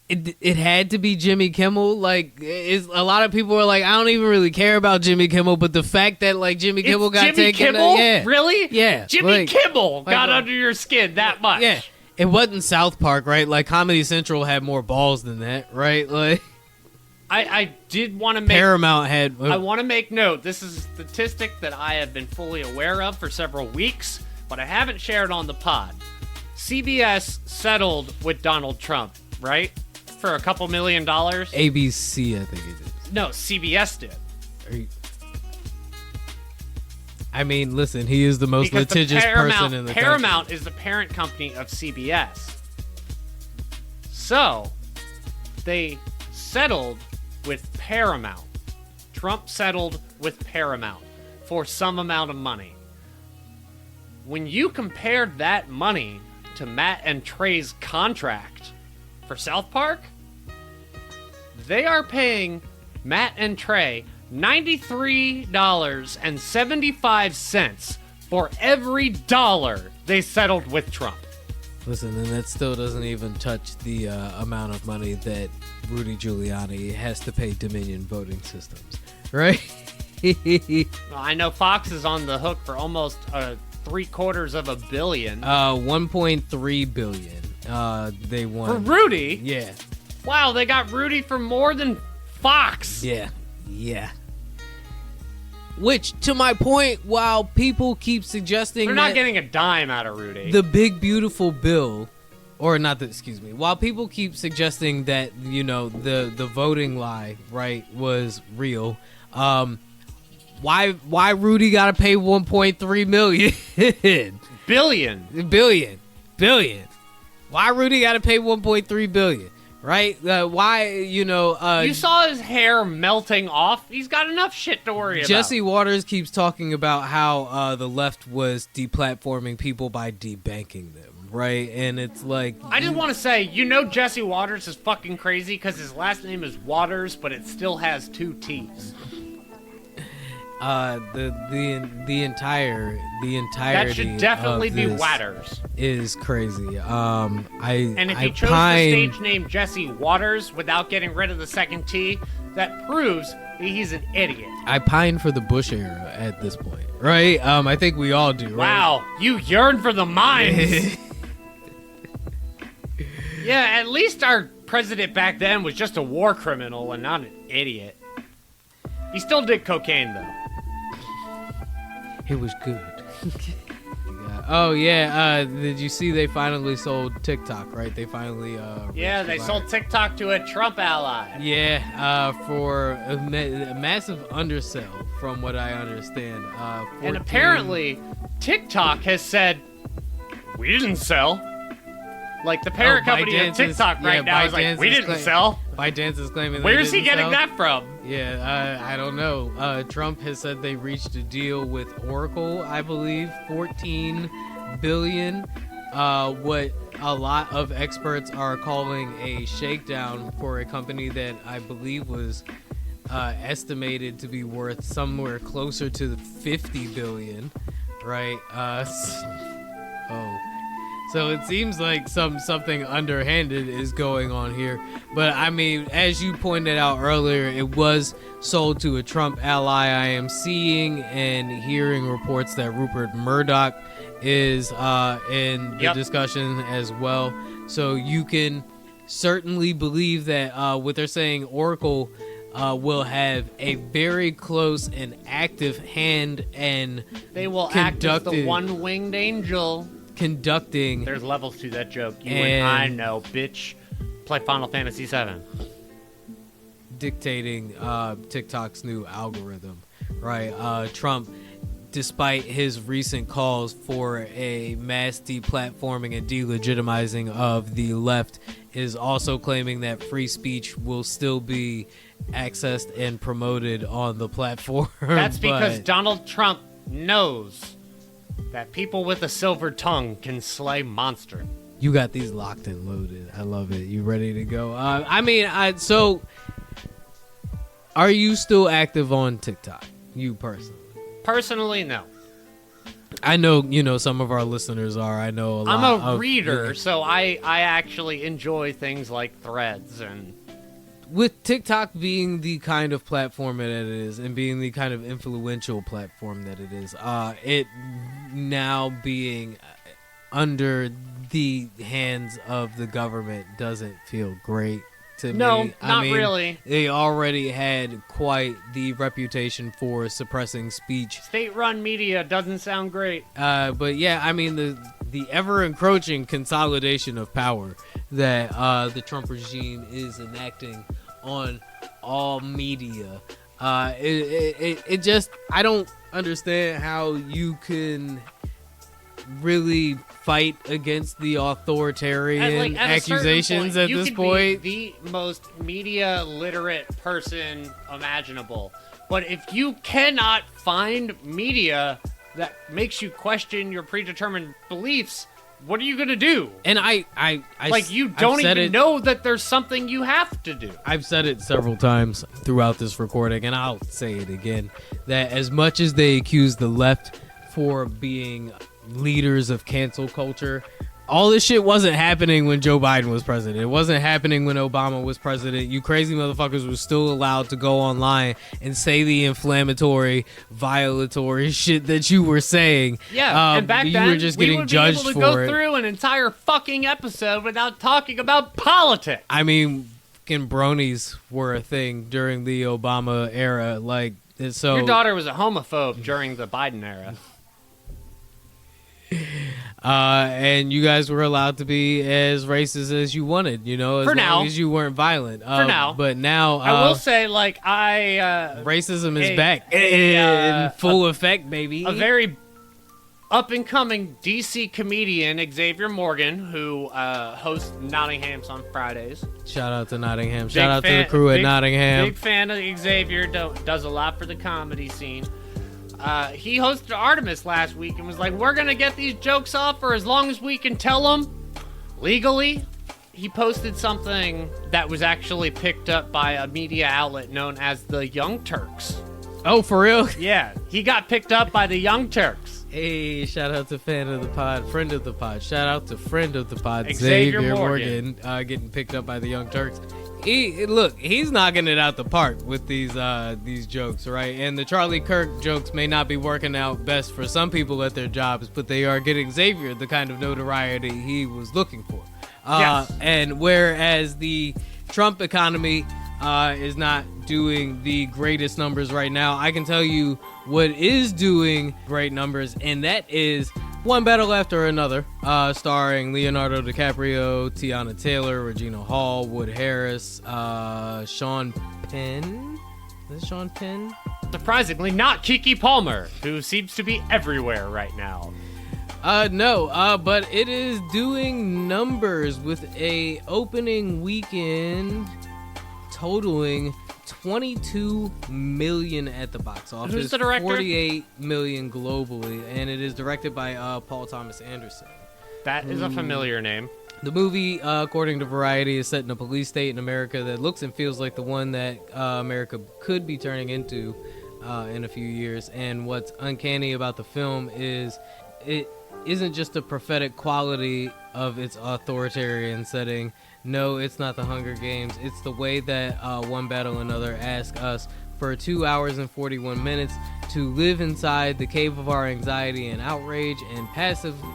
It had to be Jimmy Kimmel. Like, a lot of people are like, I don't even really care about Jimmy Kimmel, but the fact that like Jimmy Kimmel got Jimmy taken, Kimmel? Really? Yeah, Jimmy Kimmel got under your skin that much. Yeah, it wasn't South Park, right? Like Comedy Central had more balls than that, right? Like, I did want to make Paramount had. I want to make note. This is a statistic that I have been fully aware of for several weeks, but I haven't shared on the pod. CBS settled with Donald Trump, right? For a couple $1 million. ABC, I think it is. No, CBS did. I mean, listen, he is the most litigious person in the country. Paramount is the parent company of CBS. So, they settled with Paramount. Trump settled with Paramount for some amount of money. When you compared that money to Matt and Trey's contract for South Park, they are paying Matt and Trey $93.75 for every dollar they settled with Trump. Listen, and that still doesn't even touch the amount of money that Rudy Giuliani has to pay Dominion voting systems, right? I know Fox is on the hook for almost $750 million. 1.3 billion. They won For Rudy? Yeah. Wow, they got Rudy for more than Fox. Yeah. Which, to my point, while people keep suggesting they're not getting a dime out of Rudy. the big beautiful bill, or not the, excuse me, while people keep suggesting that, you know, the voting lie, right, was real, why Rudy gotta pay 1.3 million? Billion. Why Rudy gotta pay 1.3 billion? Right? Why, you know... you saw his hair melting off? He's got enough shit to worry about. Jesse Waters keeps talking about how the left was deplatforming people by debanking them, right? And it's like... I just want to say, you know Jesse Waters is fucking crazy because his last name is Waters, but it still has 2 T's. The entirety that should definitely of be this Waters is crazy. And if he chose the stage name Jesse Waters without getting rid of the second T, that proves that he's an idiot. I pine for the Bush era at this point, right? I think we all do. Right? Wow, you yearn for the mines. Yeah, at least our president back then was just a war criminal and not an idiot. He still did cocaine though. It was good. Oh yeah, did you see they finally sold TikTok, right? They finally yeah, they sold TikTok to a Trump ally. Yeah, for a massive undersell from what I understand. And apparently TikTok has said we didn't sell. Like the parent company of TikTok right now is like, we didn't sell. ByteDance is claiming. Where's he getting that from? Yeah, I don't know. Trump has said they reached a deal with Oracle, I believe, $14 billion. What a lot of experts are calling a shakedown for a company that I believe was estimated to be worth somewhere closer to the $50 billion, right? So it seems like something underhanded is going on here. But I mean, as you pointed out earlier, it was sold to a Trump ally. I am seeing and hearing reports that Rupert Murdoch is in the discussion as well. So you can certainly believe that what they're saying, Oracle will have a very close and active hand, and they will act as the one-winged angel. Conducting. There's levels to that joke. You and I know, bitch. Play Final Fantasy VII. Dictating TikTok's new algorithm, right? Trump, despite his recent calls for a mass deplatforming and delegitimizing of the left, is also claiming that free speech will still be accessed and promoted on the platform. That's because Donald Trump knows that people with a silver tongue can slay monster. You got these locked and loaded. I love it. You ready to go? So are you still active on TikTok? You personally? Personally, no. I know, some of our listeners are. I know a lot. I'm a reader, so I actually enjoy things like threads and... With TikTok being the kind of platform that it is, and being the kind of influential platform that it is, it now being under the hands of the government doesn't feel great to me. No, not really. They already had quite the reputation for suppressing speech. State-run media doesn't sound great. But yeah, I mean, the ever-encroaching consolidation of power that the Trump regime is enacting on all media, it just, I don't understand how you can really fight against the authoritarian accusations at this point. Be the most media literate person imaginable, but if you cannot find media that makes you question your predetermined beliefs, what are you gonna do? And I you don't even know that there's something you have to do. I've said it several times throughout this recording, and I'll say it again, that as much as they accuse the left for being leaders of cancel culture, all this shit wasn't happening when Joe Biden was president. It wasn't happening when Obama was president. You crazy motherfuckers were still allowed to go online and say the inflammatory, violatory shit that you were saying. Yeah, and back you then, were just getting judged we would be for able to go it. through an entire fucking episode without talking about politics. I mean, fucking bronies were a thing during the Obama era. Like, so Your daughter was a homophobe during the Biden era. and you guys were allowed to be as racist as you wanted, as For long now. as you weren't violent. For now. But now, I will say, like, racism is a- back a, in full effect, baby. a very up-and-coming DC comedian, Xavier Morgan, who hosts Nottingham's on Fridays. Shout out to Nottingham. Big Shout out to fan- the crew at big- Nottingham. Big fan of Xavier. Does a lot for the comedy scene. He hosted Artemis last week and was like, we're going to get these jokes off for as long as we can tell them legally. He posted something that was actually picked up by a media outlet known as the Young Turks. Oh, for real? Yeah, he got picked up by the Young Turks. Hey, shout out to fan of the pod, friend of the pod. Shout out to friend of the pod, Xavier Xavier Morgan. Morgan, getting picked up by the Young Turks. He's knocking it out the park with these jokes, right? And the Charlie Kirk jokes may not be working out best for some people at their jobs, but they are getting Xavier the kind of notoriety he was looking for. Yes. And whereas the Trump economy is not doing the greatest numbers right now, I can tell you what is doing great numbers, and that is One Battle After Another, starring Leonardo DiCaprio, Tiana Taylor, Regina Hall, Wood Harris, Sean Penn. Is it Sean Penn? Surprisingly, not Kiki Palmer, who seems to be everywhere right now. No, but it is doing numbers with a opening weekend totaling 22 million at the box office. Who's the director? 48 million globally, and it is directed by Paul Thomas Anderson. That is a familiar name. The movie, according to Variety, is set in a police state in America that looks and feels like the one that America could be turning into in a few years. And what's uncanny about the film is it isn't just a prophetic quality of its authoritarian setting. No, it's not the Hunger Games. It's the way that One Battle Another asks us for 2 hours and 41 minutes to live inside the cave of our anxiety and outrage and passivity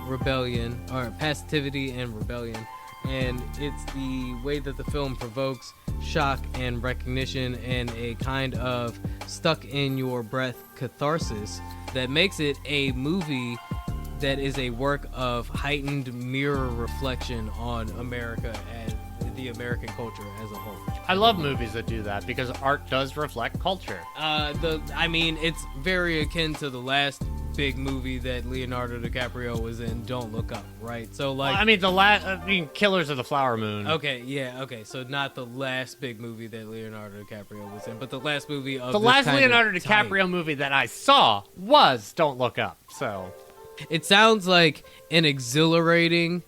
and rebellion. And it's the way that the film provokes shock and recognition and a kind of stuck in your breath catharsis that makes it a movie that is a work of heightened mirror reflection on America and the American culture as a whole. I love movies that do that because art does reflect culture. It's very akin to the last big movie that Leonardo DiCaprio was in, Don't Look Up, right? So like, Killers of the Flower Moon. Okay, so not the last big movie that Leonardo DiCaprio was in, but the last movie of The this last kind Leonardo of type. DiCaprio movie that I saw was Don't Look Up. So It sounds like an exhilarating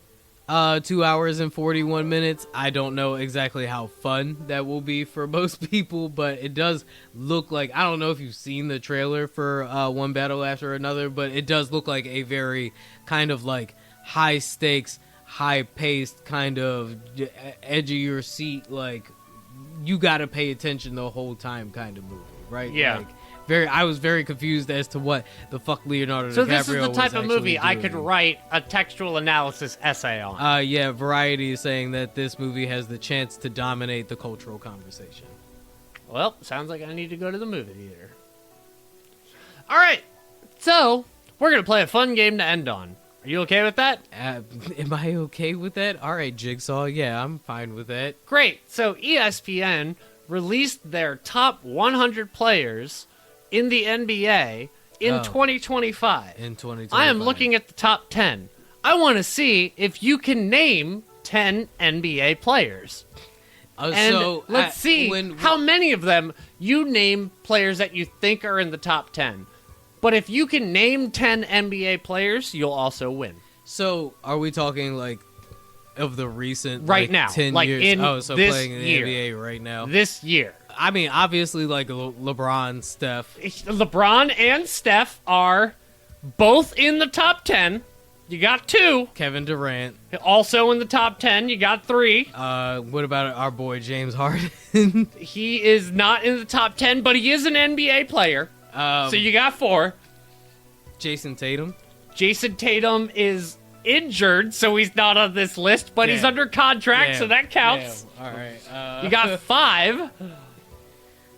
2 hours and 41 minutes. I don't know exactly how fun that will be for most people, but it does look like, I don't know if you've seen the trailer for One Battle After Another, but it does look like a very kind of like high stakes, high paced, kind of edge of your seat, like you gotta pay attention the whole time kind of movie, right? Yeah. Like, I was very confused as to what the fuck Leonardo DiCaprio So this is the was type of movie I could doing. write a textual analysis essay on. Yeah, Variety is saying that this movie has the chance to dominate the cultural conversation. Well, sounds like I need to go to the movie theater. All right, so we're going to play a fun game to end on. Are you okay with that? Am I okay with that? All right, Jigsaw. Yeah, I'm fine with that. Great. So ESPN released their top 100 players in the NBA in 2025. In 2025. I am looking at the top 10. I want to see if you can name 10 NBA players. And let's see how many of them you name players that you think are in the top 10. But if you can name 10 NBA players, you'll also win. So are we talking like of the recent Right now, 10 like years? in this playing in the year. NBA right now. This year. I mean, obviously, like LeBron, Steph. LeBron and Steph are both in the top 10. You got 2. Kevin Durant. Also in the top 10, you got 3. What about our boy James Harden? He is not in the top 10, but he is an NBA player. So you got 4. Jason Tatum. Jason Tatum is injured, so he's not on this list, but he's under contract, so that counts. All right. You got 5.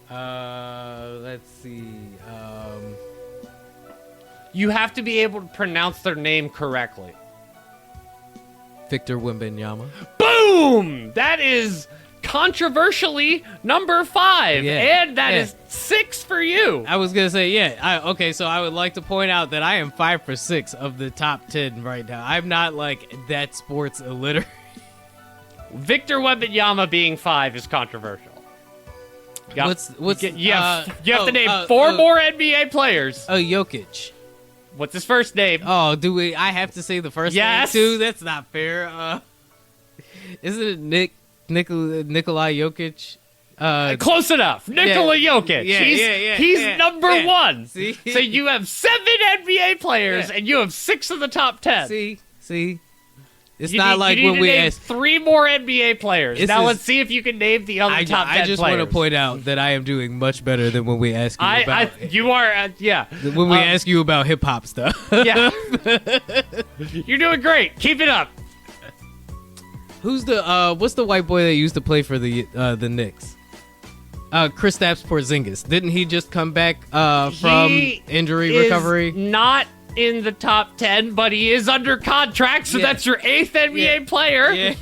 Let's see. You have to be able to pronounce their name correctly. Victor Wembanyama. Boom! That is controversially number 5, and that is 6 for you. I was gonna say, okay, so I would like to point out that I am 5 for 6 of the top 10 right now. I'm not like that sports illiterate. Victor Wembanyama being 5 is controversial. You have to name 4 more NBA players. Oh, Jokic. What's his first name? Oh, I have to say the first name too? That's not fair. Isn't it Nikolai Jokic? Close enough. Nikola Jokic. He's number 1. See? So you have 7 NBA players, and you have 6 of the top 10. See? It's you not need, like you need when to we name asked 3 more NBA players. Let's see if you can name the other top 10 I just players. want to point out that I am doing much better than when we ask you about. You are, When we ask you about hip hop stuff. Yeah. You're doing great. Keep it up. Who's what's the white boy that used to play for the Knicks? Kristaps Porzingis. Didn't he just come back from injury recovery? Not in the top 10, but he is under contract, so that's your 8th NBA player.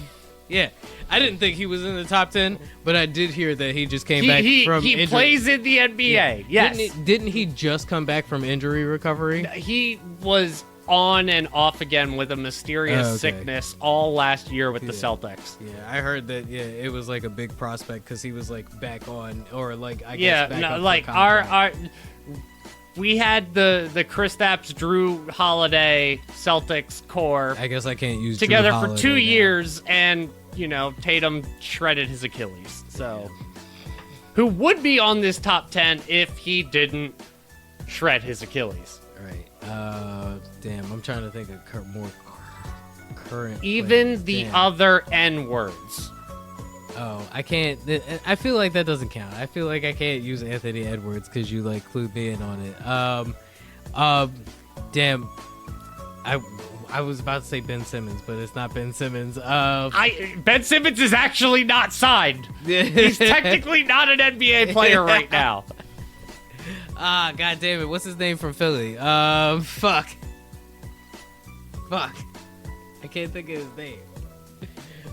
Yeah. I didn't think he was in the top 10, but I did hear that he just came back from injury. He plays in the NBA, yes. Didn't he just come back from injury recovery? He was on and off again with a mysterious sickness all last year with the Celtics. Yeah, I heard that. Yeah, it was like a big prospect because he was like back on, or like I guess back up like for contract. we had the Kristaps Drew Holiday Celtics core. I guess I can't use together Drew for Holiday 2 now. years, and Tatum shredded his Achilles. So, who would be on this top 10 if he didn't shred his Achilles? Right. Damn, I'm trying to think of more current. Even players. the Damn. other N words. Oh, I can't. I feel like that doesn't count. I feel like I can't use Anthony Edwards because you like clued me in on it. Damn. I was about to say Ben Simmons, but it's not Ben Simmons. Ben Simmons is actually not signed. He's technically not an NBA player right now. God damn it. What's his name from Philly? Fuck. I can't think of his name.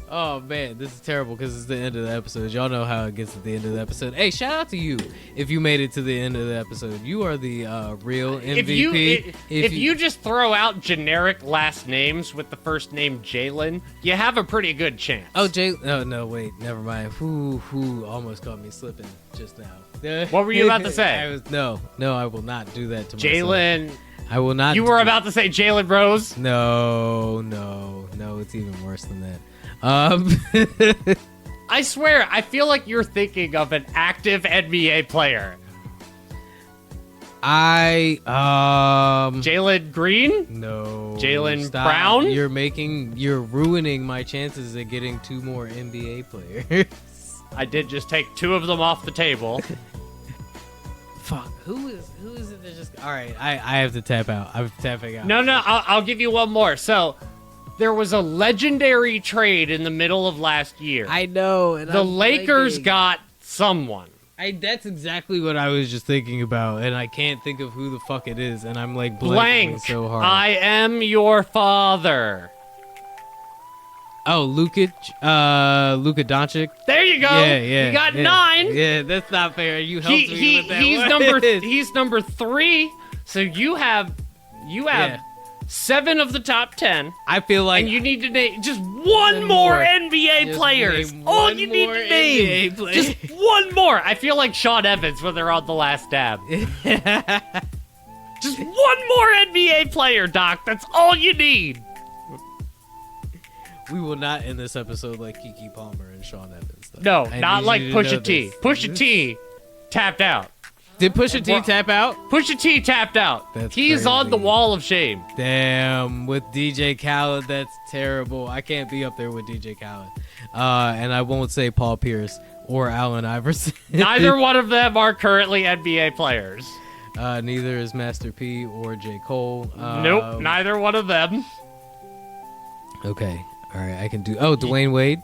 Oh, man. This is terrible because it's the end of the episode. Y'all know how it gets at the end of the episode. Hey, shout out to you if you made it to the end of the episode. You are the real MVP. If you just throw out generic last names with the first name Jalen, you have a pretty good chance. Oh, no, wait. Never mind. Who almost caught me slipping just now. What were you about to say? No, I will not do that to myself. Jalen. I will not. You were about to say Jalen Rose? No, it's even worse than that. I swear, I feel like you're thinking of an active NBA player. Jalen Green? No. Jalen Brown? You're ruining my chances of getting 2 more NBA players. I did just take 2 of them off the table. Fuck. Who is it that just... All right, I have to tap out. I'm tapping out. No, I'll give you one more. So, there was a legendary trade in the middle of last year. I know. And the Lakers got someone. That's exactly what I was just thinking about, and I can't think of who the fuck it is, and I'm like blank so hard. I am your father. Oh, Luka Doncic. There you go. Yeah. You got 9. Yeah, that's not fair. You helped me with that He's number 3. So you have 7 of the top 10. I feel like... And you need to name just one more NBA players. All you need to name. Just one more. I feel like Sean Evans when they're on The Last Dab. Just one more NBA player, Doc. That's all you need. We will not end this episode like Keke Palmer and Sean Evans. Though. No, not like Pusha T. Pusha T tapped out. Did Pusha T tap out? Pusha T tapped out. That's He's on the crazy. wall of shame. Damn, with DJ Khaled, that's terrible. I can't be up there with DJ Khaled. And I won't say Paul Pierce or Allen Iverson. Neither one of them are currently NBA players. Neither is Master P or J. Cole. Nope, neither one of them. Okay, all right, I can do. Oh, Dwayne Wade.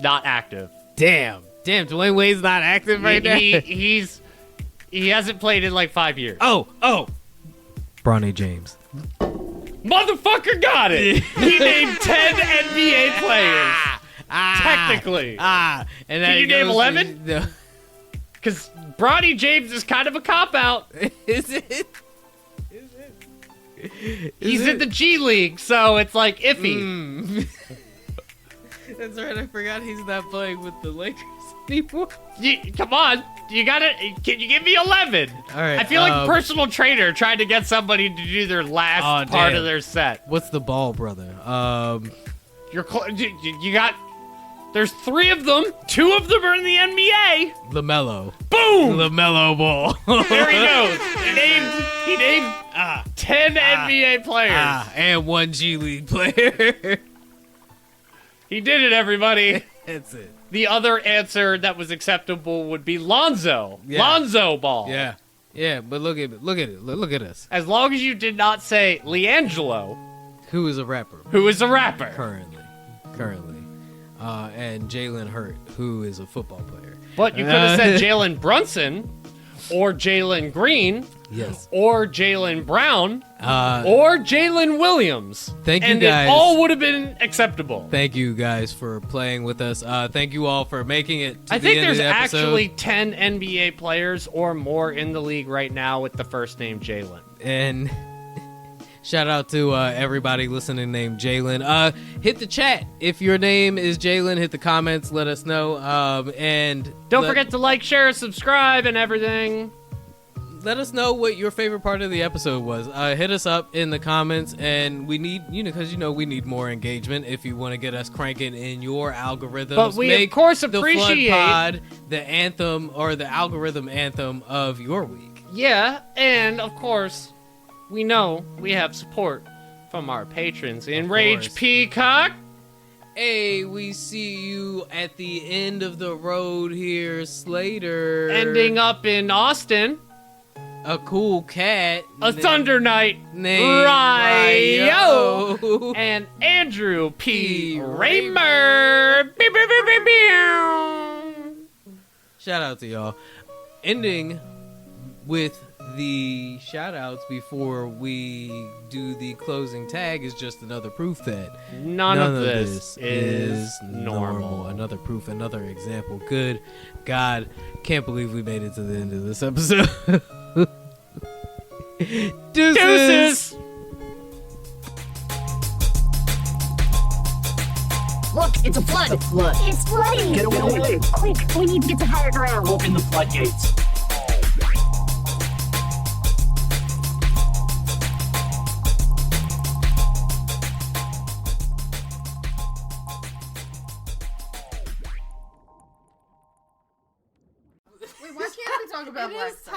Not active. Damn, Dwayne Wade's not active right now. He hasn't played in like 5 years. Oh, Bronny James. Motherfucker got it. He named 10 NBA players. Technically. And then Can you name 11? No. Because Bronny James is kind of a cop-out. Is it? He's in the G League, so it's like iffy. That's right, I forgot he's not playing with the Lakers anymore. Come on. You gotta. Can you give me 11? All right. I feel like personal trainer trying to get somebody to do their last part of their set. What's the ball, brother? You got. There's 3 of them. 2 of them are in the NBA. LaMelo. Boom! LaMelo Ball. There he goes. He named 10 NBA players. And 1 G League player. He did it, everybody. That's it. The other answer that was acceptable would be Lonzo. Yeah. Lonzo Ball. Yeah, but look at it. Look at us. As long as you did not say LiAngelo, Who is a rapper who is a rapper. currently. And Jalen Hurt, who is a football player. But you could have said Jalen Brunson, or Jalen Green, Yes. or Jalen Brown, Or or Jalen Williams. Thank you, and guys. it all would have been acceptable. Thank you guys for playing with us. Thank you all for making it to I the think end there's of the episode. actually 10 NBA players or more in the league right now with the first name Jalen. And shout out to everybody listening named Jalen. Hit the chat. If your name is Jalen, hit the comments. Let us know. And Don't forget to like, share, subscribe, and everything. let us know what your favorite part of the episode was. Hit us up in the comments, and we need, because we need more engagement if you want to get us cranking in your algorithms. But we, Make of course, the appreciate... Flood Pod the anthem or the algorithm anthem of your week. Yeah, and, of course, we know we have support from our patrons. Enraged Peacock. Hey, we see you at the end of the road here, Slater. Ending up in Austin. A cool cat. A Thunder Knight. named Ryo. Ryo. And Andrew P. P. Raymer. Pew, pew, pew, pew, pew. Shout out to y'all. Ending with the shout outs before we do the closing tag is just another proof that None of this is normal. Another proof, another example. Good God, can't believe we made it to the end of this episode. Deuces. Look, it's a flood. The flood. It's flooding. Get away. Quick, we need to get to higher ground. Open the floodgates. Wait, why can't we talk about black stuff?